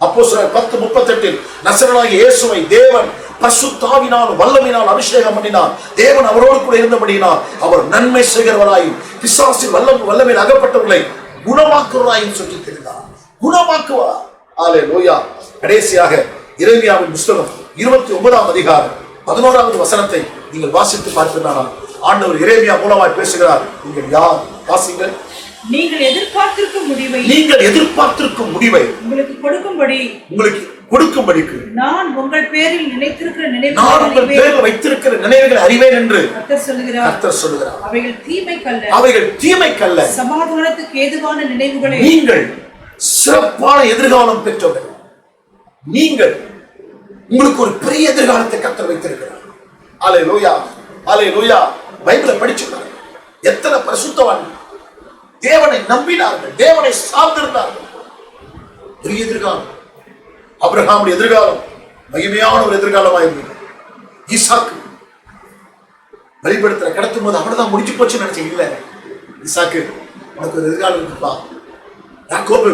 அப்போஸ்தலர் 10:38 நசரேயனாகிய இயேசுவை தேவன் பரிசுத்த ஆவியினால் வல்லமையினால் அபிஷேகம் பண்ணினார். தேவன் அவரோடு கூட இருந்தபடியினால் அவர் நன்மை செய்கிறவராயும் பிசாசின் வல்லமையில் அகப்பட்டவர்களை குணமாக்குவராயும் சொல்லி தெரிந்தார். குணமாக்குவார். ஹல்லேலூயா. கடைசியாக எரேமியாவின் புத்தகம் 29ஆம் அதிகாரம் 11வது வசனத்தை நீங்கள் வாசித்து பார்க்கிறார்கள். ஆண்டவர் எரேமியா மூலமாய் பேசுகிறார். நீங்கள் யார்? வாசிங்கள். நீங்கள் எதிர்பார்த்திருக்கும் முடிவை உங்களுக்கு கொடுக்கும்படிக்கு நான் உங்கள் பேரில் வைத்திருக்கிற நினைவுகளை அறிவேன் என்று கர்த்தர் சொல்லுகிறார். அவைகள் தீமைக்கல்ல, சமாதானத்துக்கு ஏதுவான நினைவுகளே. நீங்கள் சிறப்பான எதிர்காலம் பெற்றவர்கள். நீங்கள் உங்களுக்கு ஒரு பெரிய எதிர்காலத்தை கர்த்தர் வைத்திருக்கிறார். அல்லேலூயா, அல்லேலூயா. பைபிளை படிச்சுட்டாங்க. எத்தனை பரிசுத்தவான் தேவனை நம்பினார்கள், தேவனை சார்ந்திருந்தார்கள். பெரிய எதிர்காலம். ஆபிரகாமுடைய எதிர்காலம் மகிமையான ஒரு எதிர்காலமாயிருந்தது. ஈசாக்கு வெளிப்படுத்துற கடத்தும் போது அவ்வளவுதான் முடிச்சு போச்சு நினைச்சீங்க. இல்ல, ஈசாக்கு உனக்கு ஒரு எதிர்காலம் இருக்குப்பா. யாக்கோபு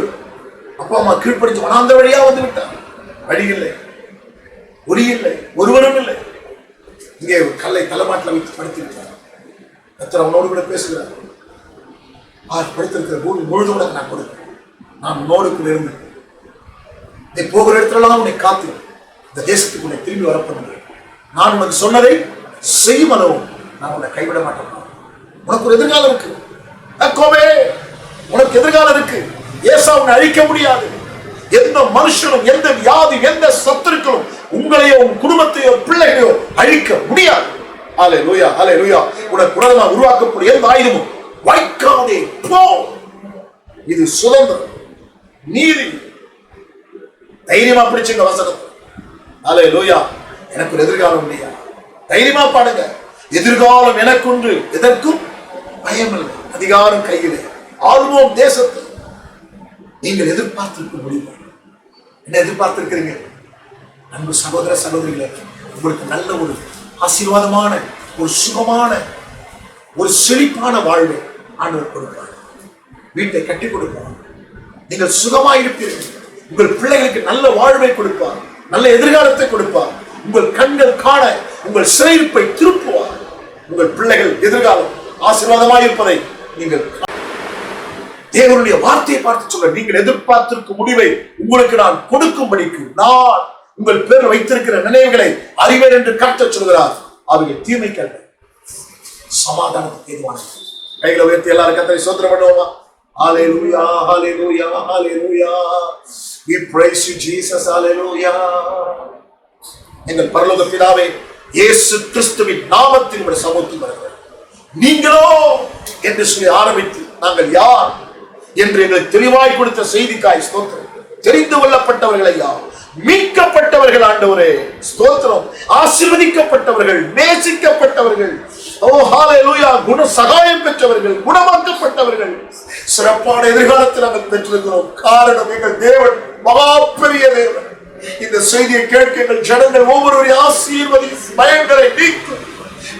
அப்பா அம்மா கீழ்ப்படிச்சு வனாந்த வழியா வந்து விட்டான். வழி இல்லை, ஒளி இல்லை, ஒருவரும் இல்லை. இங்கே ஒரு கல்லை தலைமாட்டில் வைத்து படுத்திருக்கிறார். கர்த்தர் அவனோடு கூட பேசுகிறார். படுத்திருக்கிற பூமி முழுதும் உனக்கு நான் கொடுக்கிறேன். நான் உன்னோடுக்குள்ள இருந்து நீ போகிற இடத்துலலாம் உன்னை காத்து இந்த தேசத்துக்கு உன்னை திரும்பி வரப்படுகிறேன். நான் உனக்கு சொன்னதை செய்யும் அளவும் நான் உன்னை கைவிட மாட்டேன். உனக்கு ஒரு எதிர்காலம் இருக்கு. யாக்கோபே, உனக்கு எதிர்காலம் இருக்கு. ஏசாவை உன்னை அழிக்க முடியாது. எந்த மனுஷனும், எந்த வியாதி, எந்த சத்துருக்களும் உங்களையோ உன் குடும்பத்தையோ பிள்ளைகளையோ அழிக்க முடியாது. அல்லேலூயா, அல்லேலூயா. உனக்கு உலகமாக உருவாக்கக்கூடிய எந்த ஆயுதமும் வாய்க்காதே போ. இது சுதந்திரம், நீதி. தைரியமா பிடிச்சுங்க வசனம். அல்லேலூயா. எனக்கு ஒரு எதிர்காலம் இல்லையா? தைரியமா பாடுங்க. எதிர்காலம் எனக்குண்டு, எதற்கும் பயமில்லை. அதிகாரம் கையிலே, ஆளுவோம் தேசத்தை. நீங்கள் எதிர்பார்த்திருக்க முடியும். என்ன எதிர்பார்த்திருக்கிறீங்க? அன்பு சகோதர சகோதரிகளே, உங்களுக்கு நல்ல ஒரு ஆசீர்வாதமான, ஒரு சுகமான, ஒரு செழிப்பான வாழ்வை ஆண்டவர் கொடுப்பார். வீட்டை கட்டி கொடுப்பார். நீங்கள் சுகமாயிருப்பீர்கள். உங்கள் பிள்ளைகளுக்கு நல்ல வாழ்வை கொடுப்பார், நல்ல எதிர்காலத்தை கொடுப்பார். உங்கள் கண்கள் காண உங்கள் சிறையிருப்பை திருப்புவார். உங்கள் பிள்ளைகள் எதிர்காலம் ஆசீர்வாதமாயிருப்பதை நீங்கள் தேவனுடைய வார்த்தையை பார்த்து சொல்ல, நீங்கள் எதிர்பார்த்திருக்கும் முடிவை உங்களுக்கு நான் கொடுக்கும்படிக்கு நான் உங்கள் பேர் வைத்திருக்கிற நினைவுகளை அறிவேன் என்று கர்த்தர் சொல்கிறார். அவைகள் தீமைக்கல்ல, சமாதானத்துக்கு ஏதுவானது. கைகளை உயர்த்தி எல்லாரும் கர்த்தரை ஸ்தோத்திரம் பண்ணுவோமா? ஹல்லேலூயா, ஹல்லேலூயா, ஹல்லேலூயா. We praise you Jesus. ஹல்லேலூயா. எங்கள் பரலோக பிதாவே, இயேசு கிறிஸ்துவின் நாமத்தில் உம்முடைய சமூகத்தில் வருகிறோம். நீங்களோ என்று சொல்லி ஆரம்பித்து நாங்கள் யார் என்று எங்களுக்கு தெளிவாய் கொடுத்த செய்திக்காய் ஸ்தோத்திரம். தெரிந்து கொள்ளப்பட்டவர்கள் ஐயா, மீட்கப்பட்டவர்கள் ஆண்டவரே ஸ்தோத்திரம். ஆசீர்வதிக்கப்பட்டவர்கள், நேசிக்கப்பட்டவர்கள், ஓ ஹல்லேலூயா, குண சகாயம் பெற்றவர்கள், குணமாக்கப்பட்டவர்கள், சிறப்பான எதிர்காலத்தில் நாங்கள் பெற்றிருக்கிறோம். காரணம் எங்கள் தேவன் மகா பெரிய தேவன். இந்த செய்தியை கேட்க எங்கள் ஜனங்கள் ஒவ்வொருவரையும் ஆசீர்வதி, பயங்களை நீக்கும்,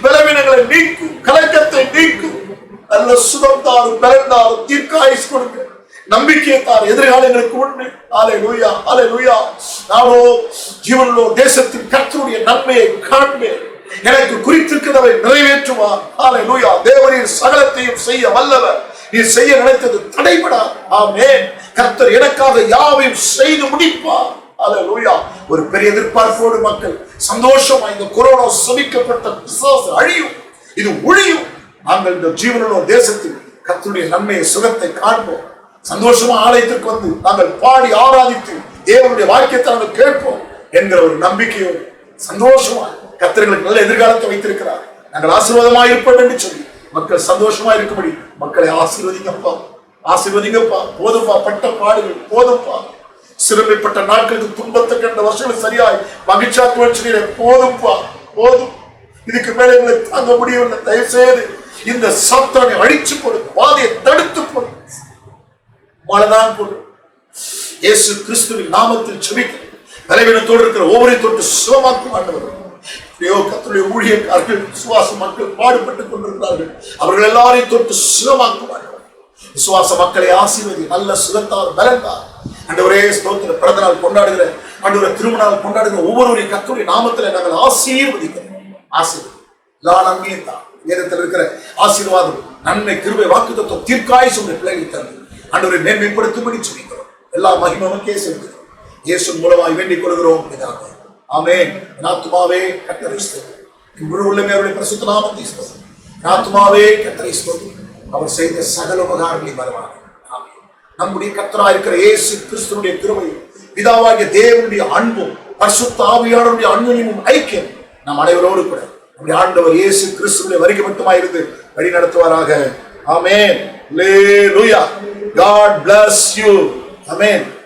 பலவீனங்களை நீக்கும், கலக்கத்தை நீக்கும், நல்ல சுகம் தாரும், பலன் தாரும், தீர்க்காயுஸ் கொடுங்க, நம்பிக்கையை தார். எதிர்காலங்களுக்கு உண்மை. ஹல்லேலூயா, ஹல்லேலூயா. நானோ ஜீவனுள்ள தேசத்தின் கர்த்தருடைய நன்மையை காண்பேன். எனக்கு குறித்திருக்கிறதை நிறைவேற்றுவார். ஹல்லேலூயா. தேவரீர் சகலத்தையும் செய்ய வல்லவர். நீ செய்ய நினைத்தது தடைபடா. ஆமென். கர்த்தர் எனக்காக யாவையும் செய்து முடிப்பார். ஹல்லேலூயா. ஒரு பெரிய எதிர்பார்ப்போடு மக்கள் சந்தோஷமா இந்த கொரோனா சபிக்கப்பட்ட பிசாசு அழியும், இது ஒழியும். நாங்கள் இந்த ஜீவனுள்ள தேசத்தில் கர்த்தருடைய நன்மையை, சுகத்தை காண்போம். சந்தோஷமா ஆலயத்திற்கு வந்து நாங்கள் பாடி ஆராதித்து தேவனுடைய வாக்கியத்தை நாங்கள் கேட்போம் என்கிற ஒரு நம்பிக்கையோடு சந்தோஷமா கர்த்தர்களுக்கு நல்ல எதிர்காலத்தை வைத்திருக்கிறார். நாங்கள் ஆசீர்வாதமா இருப்போம் என்று சொல்லி மக்கள் சந்தோஷமா இருக்கும்படி மக்களை ஆசீர்வதிங்கப்பா, ஆசீர்வதிங்கப்பா. போதும்பா, பட்ட பாடுகள் போதும்பா. சிறுமைப்பட்ட நாட்களுக்கு துன்பத்தை கண்ட வருஷங்கள் சரியாய் மகிழ்ச்சியாக்குவேன் சொல்லி போதும்பா, போதும். இதுக்கு மேல எங்களை தாங்க முடியவில்லை. தயவு செய்து இந்த சாத்தானை அழிச்சு போடு, வாதையை தடுத்து போடு, மழைதான் போடு. இயேசு கிறிஸ்துவின் நாமத்தில் ஜெபிக்கிறேன். பலவீனத்தோடு இருக்கிற ஒவ்வொரு தொட்டு சுகமாக்கும் ஆண்டவர். கர்த்தருடைய ஊழியக்காரர்கள், விசுவாச மக்கள் பாடுபட்டுக் கொண்டிருக்கிறார்கள். அவர்கள் எல்லாரையும் தொட்டு சுகமாக்கும் ஆண்டவர். விசுவாச மக்களை ஆசீர்வதி, நல்ல சுகத்தார், பலத்தார். ஆண்டவரே ஸ்தோத்திர. பிறந்த நாள் கொண்டாடுகிற ஆண்டவரே, திருமண நாள் கொண்டாடுகிற ஒவ்வொருவரையும் கர்த்தருடைய நாமத்தில் நாங்கள் ஆசீர்வதிக்கிறோம். ஆசீர்வதி எல்லா நன்மையும் தான். வேதத்தில் இருக்கிற ஆசீர்வாதம், நன்மை, கிருபை, வாக்குத்தத்தம், தீர்க்காயுஸ் உடைய பிள்ளைகளை தந்து ஆண்டவரை மேன்மைப்படுத்தும்படி சொல்லிக்கிறோம். எல்லா மகிமைக்கே செலுத்துகிறோம். இயேசு மூலமாய் வேண்டிக் கொள்கிறோம் பிதாவே. ஆமென். ஆத்துமாவே கர்த்தரை ஸ்தோத்திரம். முழு உள்ளமே அவருடைய பரிசுத்த நாமத்தை ஸ்தோத்திரம். ஆத்மாவே கர்த்தரை ஸ்தோத்திரி. அவர் செய்த சகல உபகாரங்களை வருவார். நம்முடைய கர்த்தராய் இருக்கிற இயேசு கிறிஸ்துவினுடைய கிருபையும் பிதாவாகிய தேவனுடைய அன்பும் பரிசுத்த ஆவியானவருடைய அன்பின் ஐக்கியம் நம் அனைவரோடு கூட நம்முடைய ஆண்டவர் இயேசு கிறிஸ்துவின் வருகை மட்டுமாய் இருந்து வழி நடத்துவாராக. ஆமென். Hallelujah. God bless you. Amen.